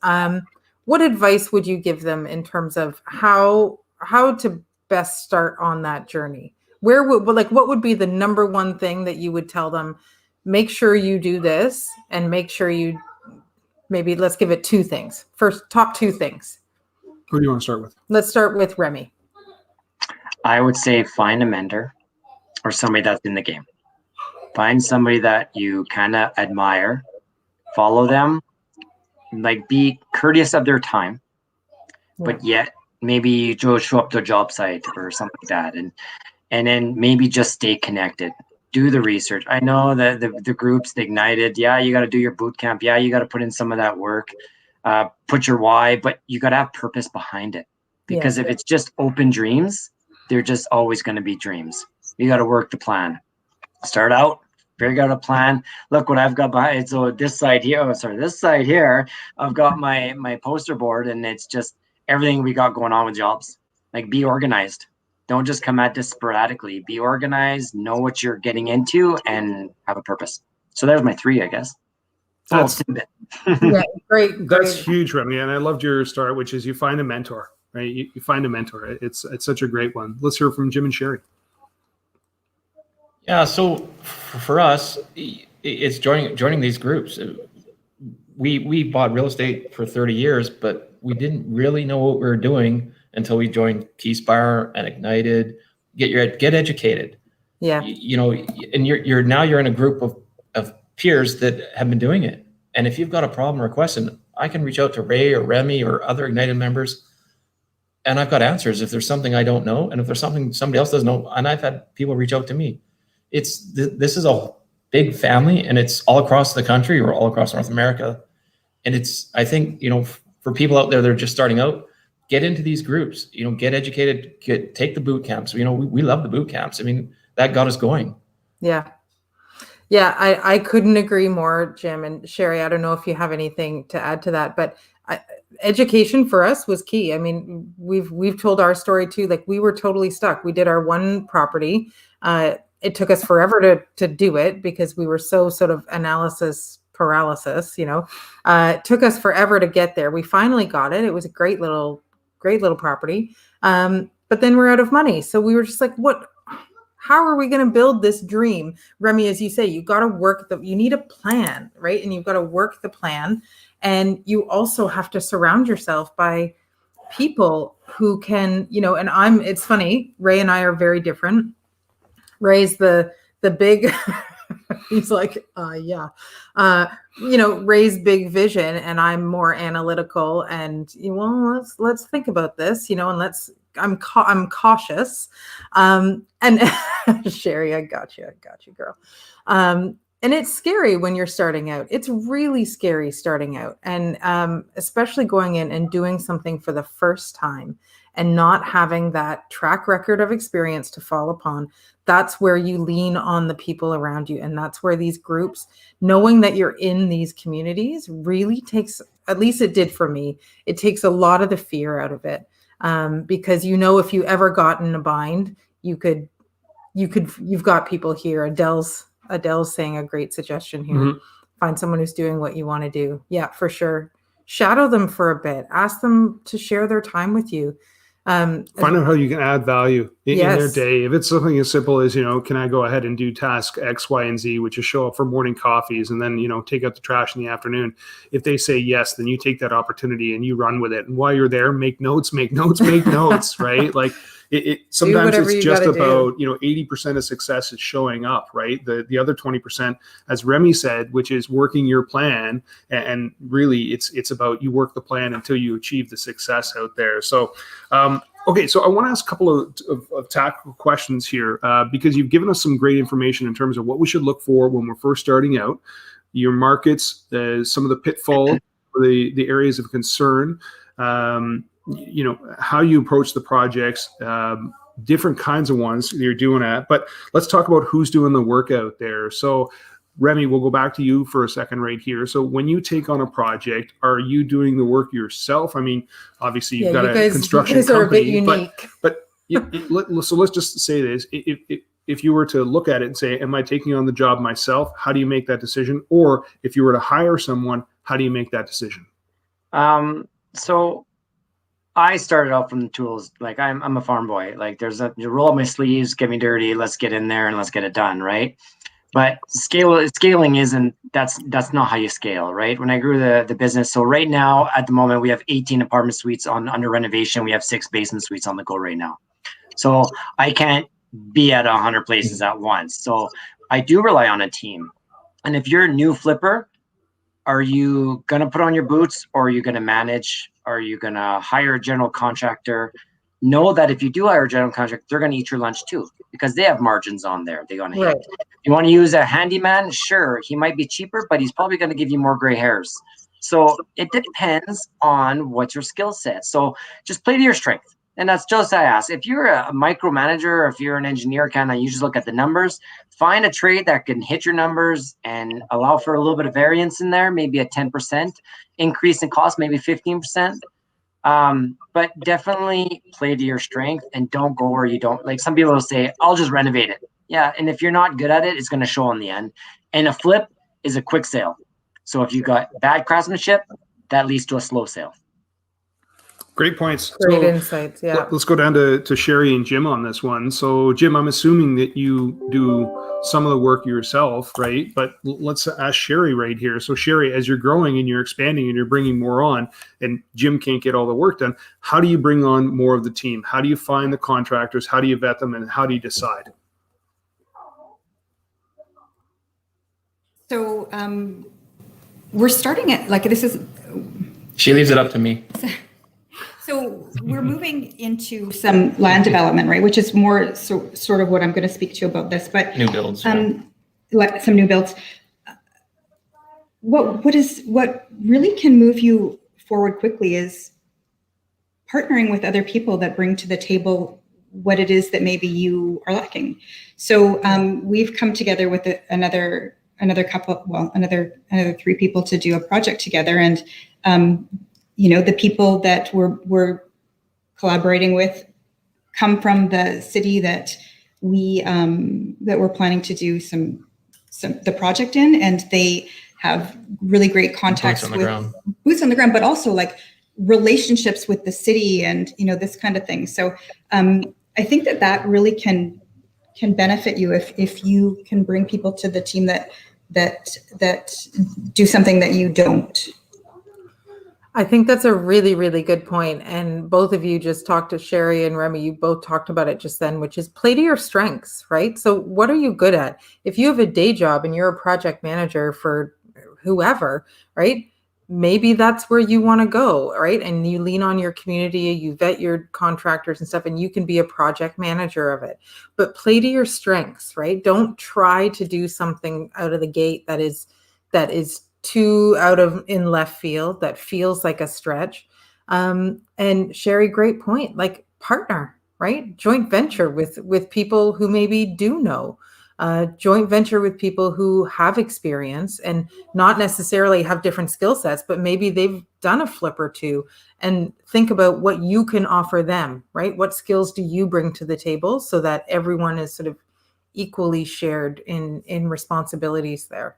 What advice would you give them in terms of how to best start on that journey? What would be the number one thing that you would tell them? Make sure you do this, and make sure you, maybe let's give it 2 things. First, top 2 things. Who do you want to start with? Let's start with Remy. I would say find a mentor or somebody that's in the game. Find somebody that you kind of admire, follow them, like be courteous of their time, but yet maybe you show up to a job site or something like that, and then maybe just stay connected. Do the research. I know that the groups, the Ignited, yeah, you got to do your boot camp. Yeah, you got to put in some of that work, put your why, but you got to have purpose behind it. Because if it's just open dreams, they're just always going to be dreams. You got to work the plan. Start out, figure out a plan. Look what I've got behind. So this side here, I've got my poster board, and it's just everything we got going on with jobs. Like, be organized. Don't just come at this sporadically. Be organized, know what you're getting into, and have a purpose. So there's my 3, I guess. That's Great. That's huge, Remy. And I loved your start, which is you find a mentor, right? You find a mentor. It's such a great one. Let's hear from Jim and Sherry. Yeah, so for us, it's joining these groups. We bought real estate for 30 years, but we didn't really know what we were doing until we joined Keyspire and Ignited. Get educated. Yeah. And you're in a group of peers that have been doing it. And if you've got a problem or a question, I can reach out to Ray or Remy or other Ignited members, and I've got answers if there's something I don't know, and if there's something somebody else doesn't know. And I've had people reach out to me. This is a big family, and it's all across the country or all across North America. And I think, for people out there that are just starting out, get into these groups, get educated, take the boot camps. We love the boot camps. I mean, that got us going. Yeah. Yeah. I couldn't agree more, Jim. And Sherry, I don't know if you have anything to add to that, but education for us was key. I mean, we've told our story too. Like, we were totally stuck. We did our one property. It took us forever to do it because we were so sort of analysis paralysis, it took us forever to get there. We finally got it. It was a great little property. But then we're out of money. So we were just like, how are we going to build this dream? Remy, as you say, you got to you need a plan, right? And you've got to work the plan. And you also have to surround yourself by people who can, and it's funny, Ray and I are very different. Ray's the big, he's like, Ray's big vision, and I'm more analytical and, let's think about this, and I'm cautious. And Sherry, I got you, girl. And it's scary when you're starting out. It's really scary starting out. And especially going in and doing something for the first time and not having that track record of experience to fall upon. That's where you lean on the people around you. And that's where these groups, knowing that you're in these communities, really takes, at least it did for me, it takes a lot of the fear out of it. Because if you ever got in a bind, you've got people here. Adele's Adele's saying a great suggestion here. Mhm. Find someone who's doing what you want to do. Yeah, for sure. Shadow them for a bit. Ask them to share their time with you. Find out how you can add value in their Yes. day. If it's something as simple as, can I go ahead and do task X, Y, and Z, which is show up for morning coffees and then, take out the trash in the afternoon. If they say yes, then you take that opportunity and you run with it. And while you're there, make notes, right? Like it sometimes whatever it's you just gotta do. about, 80% of success is showing up, right? The other 20%, as Remy said, which is working your plan. And really it's about you work the plan until you achieve the success out there. So, okay, so I want to ask a couple of tactical questions here because you've given us some great information in terms of what we should look for when we're first starting out, your markets, some of the pitfalls, the areas of concern, how you approach the projects, different kinds of ones you're doing at. But let's talk about who's doing the work out there. So Remy, we'll go back to you for a second right here. So when you take on a project, are you doing the work yourself? I mean, obviously you've got a construction company, are a bit unique. So let's just say this. If you were to look at it and say, am I taking on the job myself? How do you make that decision? Or if you were to hire someone, how do you make that decision? So I started out from the tools. Like I'm a farm boy. Like you roll up my sleeves, get me dirty, let's get in there and let's get it done, right? But scaling isn't, that's not how you scale, right? When I grew the business, so right now at the moment we have 18 apartment suites under renovation. We have 6 basement suites on the go right now. So I can't be at 100 places at once. So I do rely on a team. And if you're a new flipper, are you gonna put on your boots, or are you gonna manage? Are you gonna hire a general contractor? Know that if you do hire a general contractor, they're gonna eat your lunch too, because they have margins on there. They're gonna hit. You want to use a handyman? Sure, he might be cheaper, but he's probably going to give you more gray hairs. So it depends on what's your skill set. So just play to your strength. And that's just I ask. If you're a micromanager, or if you're an engineer, you just look at the numbers. Find a trade that can hit your numbers and allow for a little bit of variance in there, maybe a 10% increase in cost, maybe 15%. But definitely play to your strength and don't go where you don't. Like some people will say, I'll just renovate it. Yeah, and if you're not good at it, it's going to show in the end. And a flip is a quick sale. So if you got bad craftsmanship, that leads to a slow sale. Great points. Great insights. Yeah. Let's go down to Sherry and Jim on this one. So Jim, I'm assuming that you do some of the work yourself, right? But let's ask Sherry right here. So Sherry, as you're growing and you're expanding and you're bringing more on, and Jim can't get all the work done, how do you bring on more of the team? How do you find the contractors? How do you vet them? And how do you decide? So we're starting at She leaves it up to me. So we're moving into some land development, right? Which is more sort of what I'm going to speak to you about this, but New builds. some new builds. What really can move you forward quickly is partnering with other people that bring to the table what it is that maybe you are lacking. So we've come together with another 3 people to do a project together, and the people that we're collaborating with come from the city that we're planning to do the project in, and they have really great contacts boots on the ground, but also like relationships with the city and this kind of thing. So I think that really can benefit you if you can bring people to the team that do something that you don't. I think that's a really, really good point. And both of you just talked to Sherry and Remy, you both talked about it just then, which is play to your strengths, right? So what are you good at? If you have a day job and you're a project manager for whoever, right? Maybe that's where you want to go, right? And you lean on your community, you vet your contractors and stuff, and you can be a project manager of it. But play to your strengths, right? Don't try to do something out of the gate that is too in left field, that feels like a stretch. And Sherry, great point. Like partner, right? Joint venture with people who maybe do know. Joint venture with people who have experience and not necessarily have different skill sets, but maybe they've done a flip or two, and think about what you can offer them, right? What skills do you bring to the table so that everyone is sort of equally shared in responsibilities there.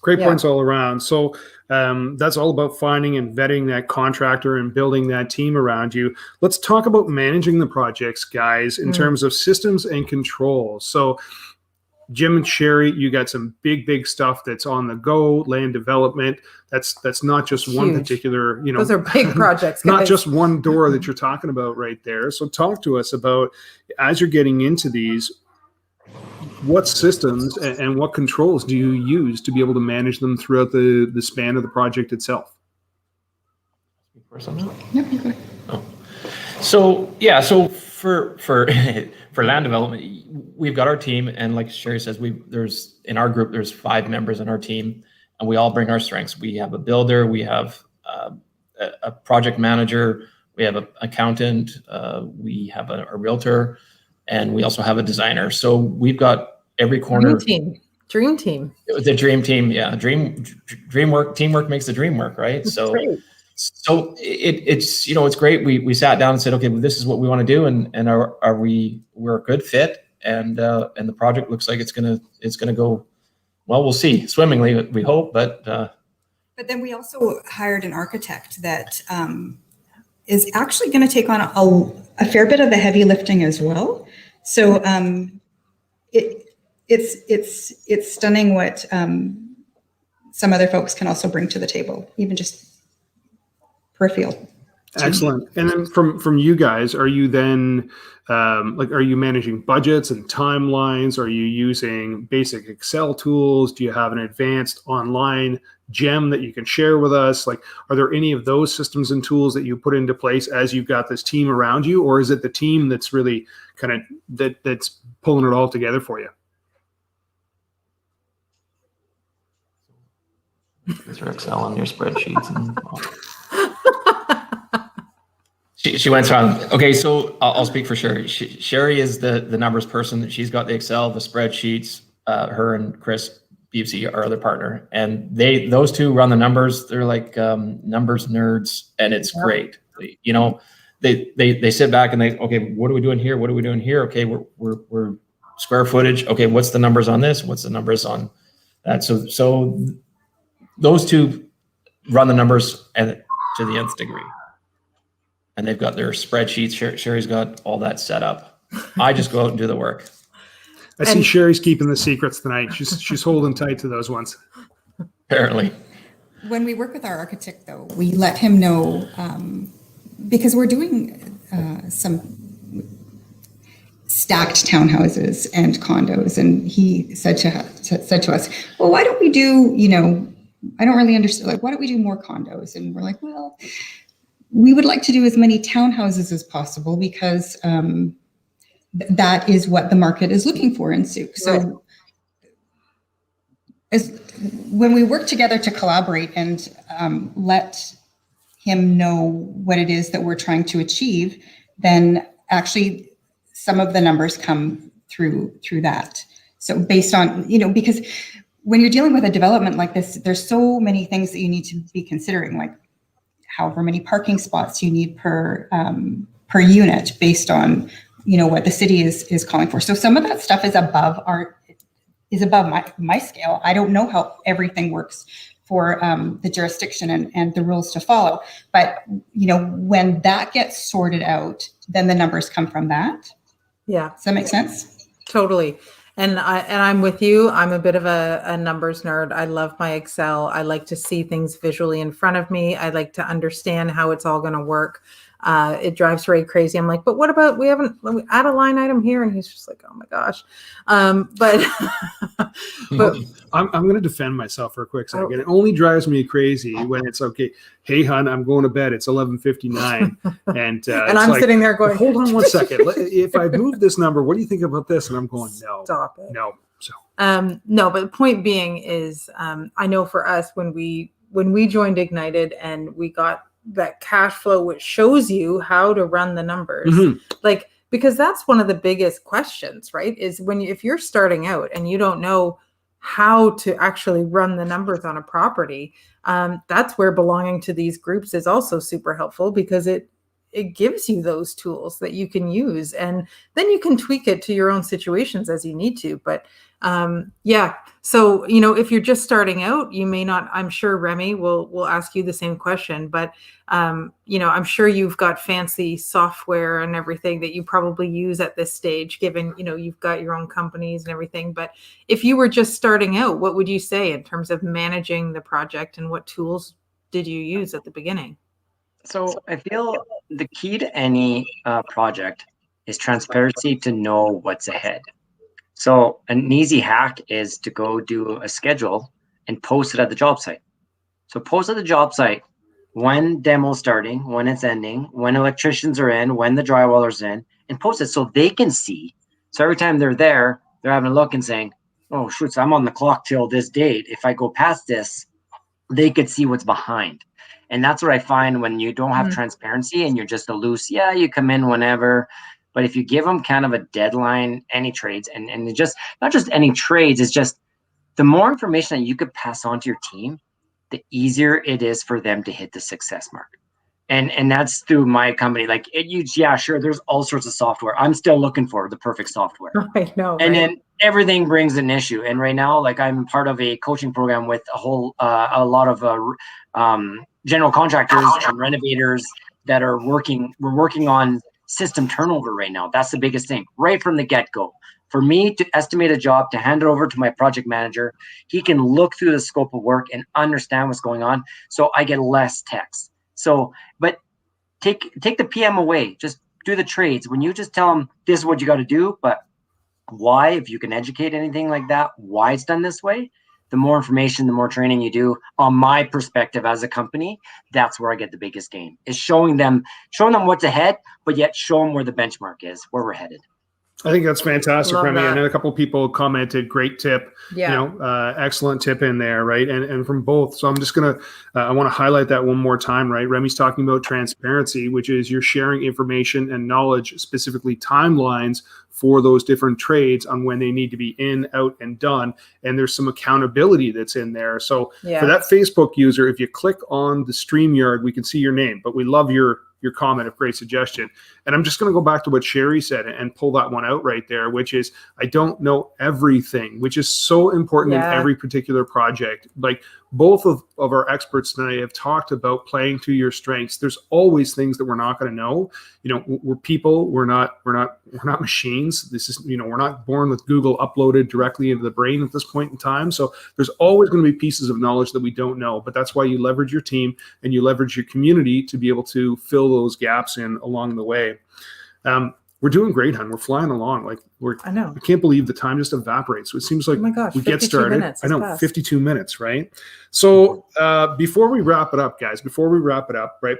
Great points all around. So that's all about finding and vetting that contractor and building that team around you. Let's talk about managing the projects, guys, in terms of systems and controls. So Jim and Sherry, you got some big stuff that's on the go, land development. That's not just one particular, those are big projects, guys. Not just one door that you're talking about right there. So talk to us about, as you're getting into these, what systems and what controls do you use to be able to manage them throughout the span of the project itself? So for land development, we've got our team, and like Sherry says, in our group there's 5 members in our team, and we all bring our strengths. We have a builder, we have a project manager, we have an accountant, we have a realtor, and we also have a designer. So we've got every corner. Dream team. The dream team, yeah. Teamwork makes the dream work, right? So it's it's great. We sat down and said, okay, well, this is what we want to do, and we're a good fit, and the project looks like it's gonna go well. We'll see, swimmingly, we hope, but then we also hired an architect that is actually going to take on a fair bit of the heavy lifting as well. So it's stunning what some other folks can also bring to the table, even just peripheral. Excellent. And then from you guys, are you then are you managing budgets and timelines? Are you using basic Excel tools? Do you have an advanced online gem that you can share with us? Like, are there any of those systems and tools that you put into place as you've got this team around you, or is it the team that's really kind of that's pulling it all together for you? Is your Excel on your spreadsheets? She went on. Okay, so I'll speak for Sherry. Sherry is the numbers person. She's got the Excel, the spreadsheets. Her and Chris BFC, our other partner, and those two run the numbers. They're like numbers nerds, and it's great. They sit back and okay, what are we doing here? What are we doing here? Okay, we're square footage. Okay, what's the numbers on this? What's the numbers on that? So those two run the numbers and to the nth degree. And they've got their spreadsheets. Sherry's got all that set up. I just go out and do the work. I see Sherry's keeping the secrets tonight. She's holding tight to those ones. Apparently. When we work with our architect, though, we let him know, because we're doing some stacked townhouses and condos, and he said to us, well, why don't we do, I don't really understand, like, why don't we do more condos? And we're like, well, we would like to do as many townhouses as possible because that is what the market is looking for in Souk. So when we work together to collaborate and let him know what it is that we're trying to achieve, then actually some of the numbers come through that. So based on, because when you're dealing with a development like this, there's so many things that you need to be considering, like however many parking spots you need per unit based on, what the city is calling for. So some of that stuff is above my scale. I don't know how everything works for the jurisdiction and the rules to follow. But, when that gets sorted out, then the numbers come from that. Yeah. Does that make sense? Totally. And I'm with you. I'm a bit of a numbers nerd. I love my Excel. I like to see things visually in front of me. I like to understand how it's all going to work. It drives Ray crazy. I'm like, but what about, we add a line item here? And he's just like, oh my gosh. But I'm going to defend myself for a quick second. It only drives me crazy when it's okay. Hey, hon, I'm going to bed. It's 11:59, and I'm like, sitting there going, hold on one second. If I move this number, what do you think about this? And I'm going, no, stop it. No. So no, but the point being is, I know for us when we joined Ignited and we got that cash flow, which shows you how to run the numbers, because that's one of the biggest questions, right? Is if you're starting out and you don't know how to actually run the numbers on a property, that's where belonging to these groups is also super helpful, because it it gives you those tools that you can use, and then you can tweak it to your own situations as you need to. But yeah, so if you're just starting out, you may not. I'm sure Remy will ask you the same question, but I'm sure you've got fancy software and everything that you probably use at this stage, given you've got your own companies and everything. But if you were just starting out, what would you say in terms of managing the project, and what tools did you use at the beginning? So I feel the key to any project is transparency, to know what's ahead. So an easy hack is to go do a schedule and post it at the job site. So post at the job site when demo's starting, when it's ending, when electricians are in, when the drywallers in, and post it so they can see. So every time they're there, they're having a look and saying, oh, shoot, I'm on the clock till this date. If I go past this, they could see what's behind. And that's what I find when you don't have transparency and you're just a loose, yeah, you come in whenever. But if you give them kind of a deadline, any trades, and just not just any trades, it's just the more information that you could pass on to your team, the easier it is for them to hit the success mark. And that's through my company. Like yeah, sure, there's all sorts of software. I'm still looking for the perfect software. I know. And right? then everything brings an issue. And right now, like I'm part of a coaching program with a lot of general contractors and renovators that are working. We're working on system turnover right now. That's the biggest thing, right from the get-go. For me to estimate a job, to hand it over to my project manager, he can look through the scope of work and understand what's going on, so I get less text. So, but take the PM away. Just do the trades. When you just tell them this is what you got to do, but why, if you can educate anything like that, why it's done this way, the more information, the more training you do, on my perspective as a company, that's where I get the biggest gain, is showing them what's ahead, but yet show them where the benchmark is, where we're headed. I think that's fantastic, Love Remy. that. And then a couple of people commented, great tip, Yeah. excellent tip in there, right? And from both. So I'm just going to, I want to highlight that one more time, right? Remy's talking about transparency, which is you're sharing information and knowledge, specifically timelines for those different trades on when they need to be in, out, and done. And there's some accountability that's in there. So for that Facebook user, if you click on the StreamYard, we can see your name, but we love your comment of great suggestion. And I'm just going to go back to what Sherry said and pull that one out right there, which is I don't know everything, which is so important in every particular project. Like both of our experts tonight have talked about playing to your strengths. There's always things that we're not going to know. We're people. We're not machines. This is, we're not born with Google uploaded directly into the brain at this point in time. So there's always going to be pieces of knowledge that we don't know, but that's why you leverage your team and you leverage your community to be able to fill those gaps in along the way. We're doing great, hon. We're flying along. Like I know. I can't believe the time just evaporates. So it seems like we get started. I know, fast. 52 minutes, right? So before we wrap it up, guys, right?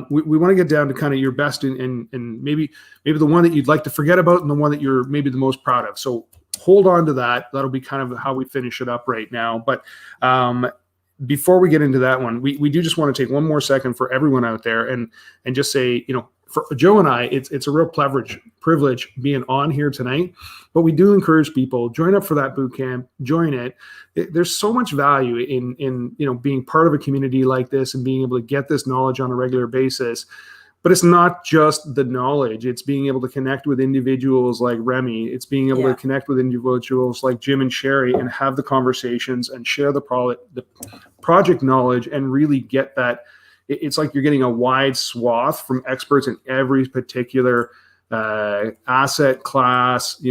We want to get down to kind of your best and maybe the one that you'd like to forget about and the one that you're maybe the most proud of. So hold on to that. That'll be kind of how we finish it up right now. But before we get into that one, we do just want to take one more second for everyone out there and just say, for Joe and I, it's a real privilege being on here tonight, but we do encourage people, join up for that boot camp, join it. There's so much value in being part of a community like this and being able to get this knowledge on a regular basis. But it's not just the knowledge. It's being able to connect with individuals like Remy. It's being able to connect with individuals like Jim and Sherry and have the conversations and share the project knowledge and really get that. It's like you're getting a wide swath from experts in every particular asset class,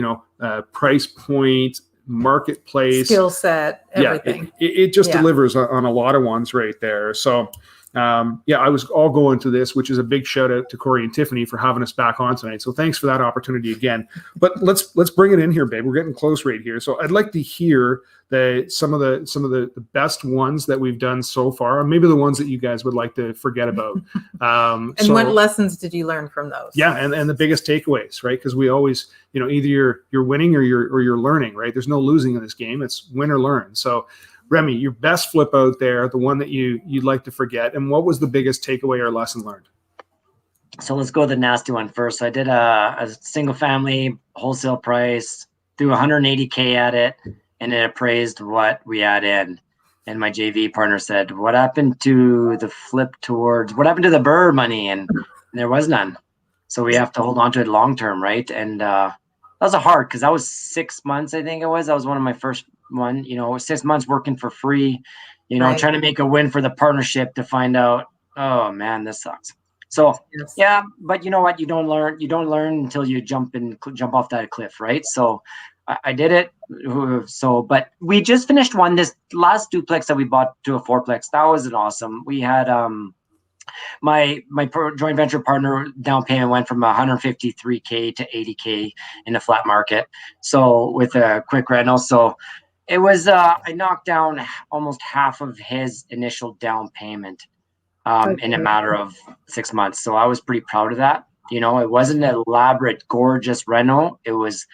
price point, marketplace, skill set, everything. It just delivers on a lot of ones right there. So I was all going to this, which is a big shout out to Corey and Tiffany for having us back on tonight. So thanks for that opportunity again. But let's bring it in here, babe. We're getting close right here. So I'd like to hear some of the best ones that we've done so far, or maybe the ones that you guys would like to forget about. And what lessons did you learn from those? Yeah, and the biggest takeaways, right? Because we always, either you're winning or you're learning, right? There's no losing in this game. It's win or learn. So Remy, your best flip out there, the one that you'd like to forget, and what was the biggest takeaway or lesson learned? So let's go with the nasty one first. So I did a single family wholesale price, threw 180K at it, and it appraised what we had in. And my JV partner said, what happened to the flip towards, what happened to the BRRRR money? And There was none. So we have to hold on to it long term, right? And that was hard because that was 6 months, I think it was. That was one of my first one, 6 months working for free, Right. trying to make a win for the partnership to find out, oh man, this sucks. So Yes. yeah, but you know what? You don't learn until you jump off that cliff, right? So I did it. So, but we just finished this last duplex that we bought to a fourplex. That was an awesome. We had my joint venture partner down payment went from 153K to 80K in the flat market. So with a quick rental, so it was I knocked down almost half of his initial down payment in a matter of 6 months. So I was pretty proud of that. It wasn't an elaborate, gorgeous rental. It was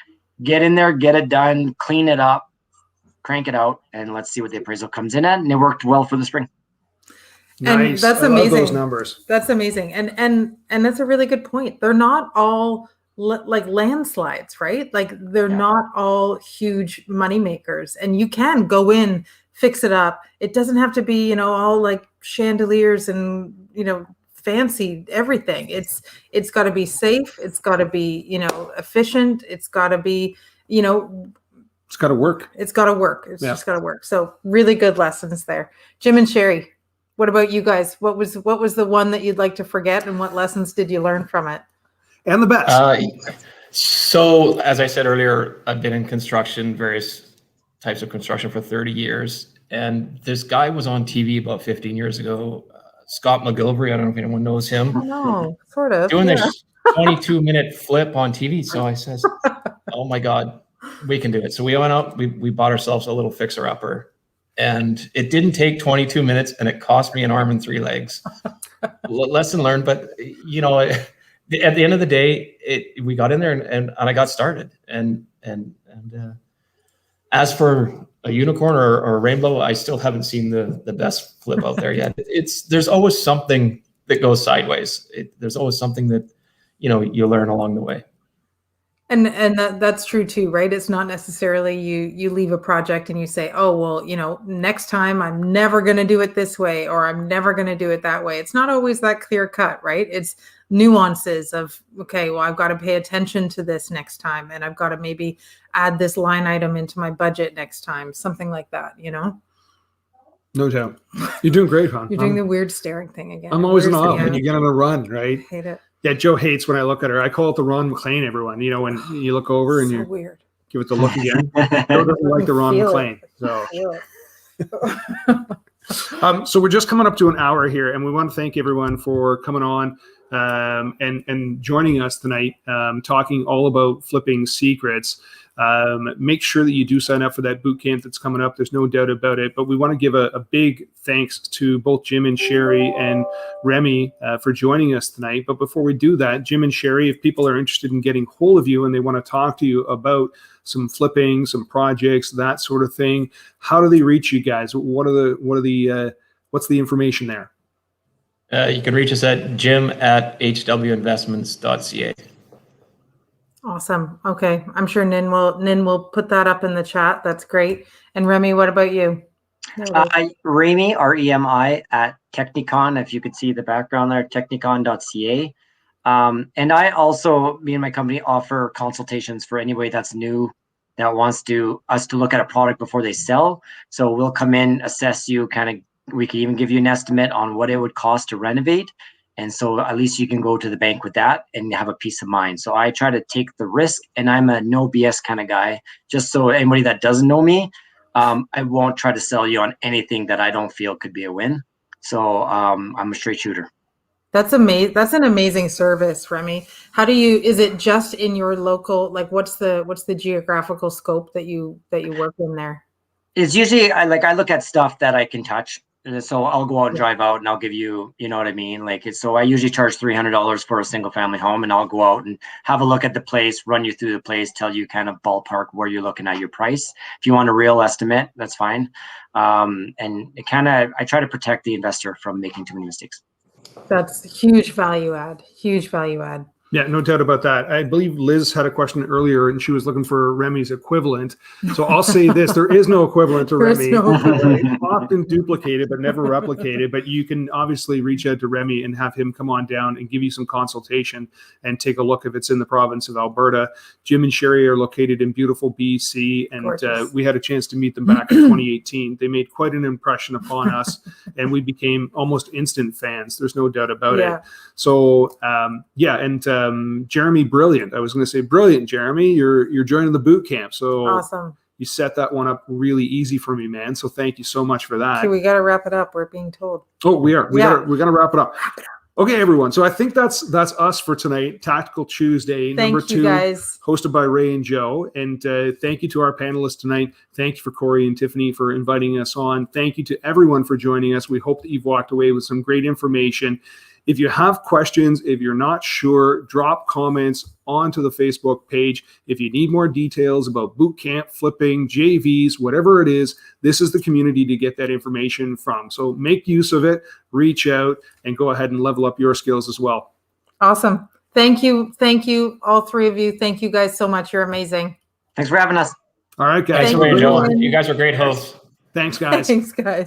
get in there, get it done, clean it up, crank it out, and let's see what the appraisal comes in at. And it worked well for the spring. And Nice. that's I amazing. love those numbers. That's amazing. And that's a really good point. They're not all like landslides, right? Like they're not all huge money makers, and you can go in, fix it up. It doesn't have to be, all like chandeliers and, fancy everything. It's got to be safe. It's got to be, efficient. It's got to be, It's got to work. It's got to work. It's just got to work. So really good lessons there. Jim and Sherry, what about you guys? What was the one that you'd like to forget, and what lessons did you learn from it? And the best. So as I said earlier, I've been in construction, various types of construction for 30 years. And this guy was on TV about 15 years ago, Scott McGilvery. I don't know if anyone knows him. No, sort of. Doing this 22-minute flip on TV. So I says, oh my God, we can do it. So we went out, we bought ourselves a little fixer-upper. And it didn't take 22 minutes, and it cost me an arm and 3 legs. Lesson learned. But, at the end of the day, we got in there and I got started. And as for a unicorn or a rainbow, I still haven't seen the best flip out there yet. There's always something that goes sideways. There's always something that, you learn along the way. And that's true too, right? It's not necessarily you leave a project and you say, oh, well, next time I'm never going to do it this way, or I'm never going to do it that way. It's not always that clear cut, right? It's nuances of, okay, well, I've got to pay attention to this next time, and I've got to maybe add this line item into my budget next time, something like that, No doubt. You're doing great, hon. You're doing the weird staring thing again. I'm always in awe when you get on a run, right? I hate it. Yeah, Joe hates when I look at her. I call it the Ron McLean, everyone. When you look over and you weird. Give it the look again. Joe doesn't like the Ron McLean. So we're just coming up to an hour here, and we want to thank everyone for coming on and joining us tonight, talking all about flipping secrets. Make sure that you do sign up for that boot camp that's coming up. There's no doubt about it. But we want to give a big thanks to both Jim and Sherry and Remy for joining us tonight. But before we do that, Jim and Sherry, if people are interested in getting hold of you and they want to talk to you about some flipping, some projects, that sort of thing, how do they reach you guys? What's the information there? You can reach us at jim@hwinvestments.ca. Awesome. Okay. I'm sure Nin will put that up in the chat. That's great. And Remy, what about you? Remy, Remi at Technicon. If you could see the background there, technicon.ca. And I also, me and my company offer consultations for anybody that's new that wants us to look at a product before they sell. So we'll come in, assess you, we could even give you an estimate on what it would cost to renovate. And so at least you can go to the bank with that and have a peace of mind. So I try to take the risk, and I'm a no BS kind of guy. Just so anybody that doesn't know me, I won't try to sell you on anything that I don't feel could be a win. So I'm a straight shooter. That's amazing. That's an amazing service, Remy. Is it just in your local, like what's the geographical scope that you work in there? It's usually I look at stuff that I can touch. So I'll go out and drive out, and I'll give you, you know what I mean? So I usually charge $300 for a single family home, and I'll go out and have a look at the place, run you through the place, tell you kind of ballpark where you're looking at your price. If you want a real estimate, that's fine. And I try to protect the investor from making too many mistakes. That's huge value add. Huge value add. Yeah, no doubt about that. I believe Liz had a question earlier and she was looking for Remy's equivalent. So I'll say this, there is no equivalent to Remy. No It's often duplicated, but never replicated. But you can obviously reach out to Remy and have him come on down and give you some consultation and take a look if it's in the province of Alberta. Jim and Sherry are located in beautiful BC, and we had a chance to meet them back in 2018. They made quite an impression upon us, and we became almost instant fans. There's no doubt about it. So, Jeremy, brilliant. I was going to say, brilliant, Jeremy. You're joining the boot camp. So awesome. You set that one up really easy for me, man. So thank you so much for that. Okay, we got to wrap it up. We're being told. Oh, we are. We got to wrap it up. Okay, everyone. So I think that's us for tonight. Tactical Tuesday, number 2, guys. Hosted by Ray and Joe. And thank you to our panelists tonight. Thank you for Corey and Tiffany for inviting us on. Thank you to everyone for joining us. We hope that you've walked away with some great information. If you have questions, if you're not sure, drop comments onto the Facebook page. If you need more details about boot camp, flipping, JVs, whatever it is, this is the community to get that information from. So make use of it, reach out, and go ahead and level up your skills as well. Awesome. Thank you. Thank you, all 3 of you. Thank you guys so much. You're amazing. Thanks for having us. All right, guys. Thanks, Ray and Joe. You guys are great hosts. Thanks, guys. Thanks, guys.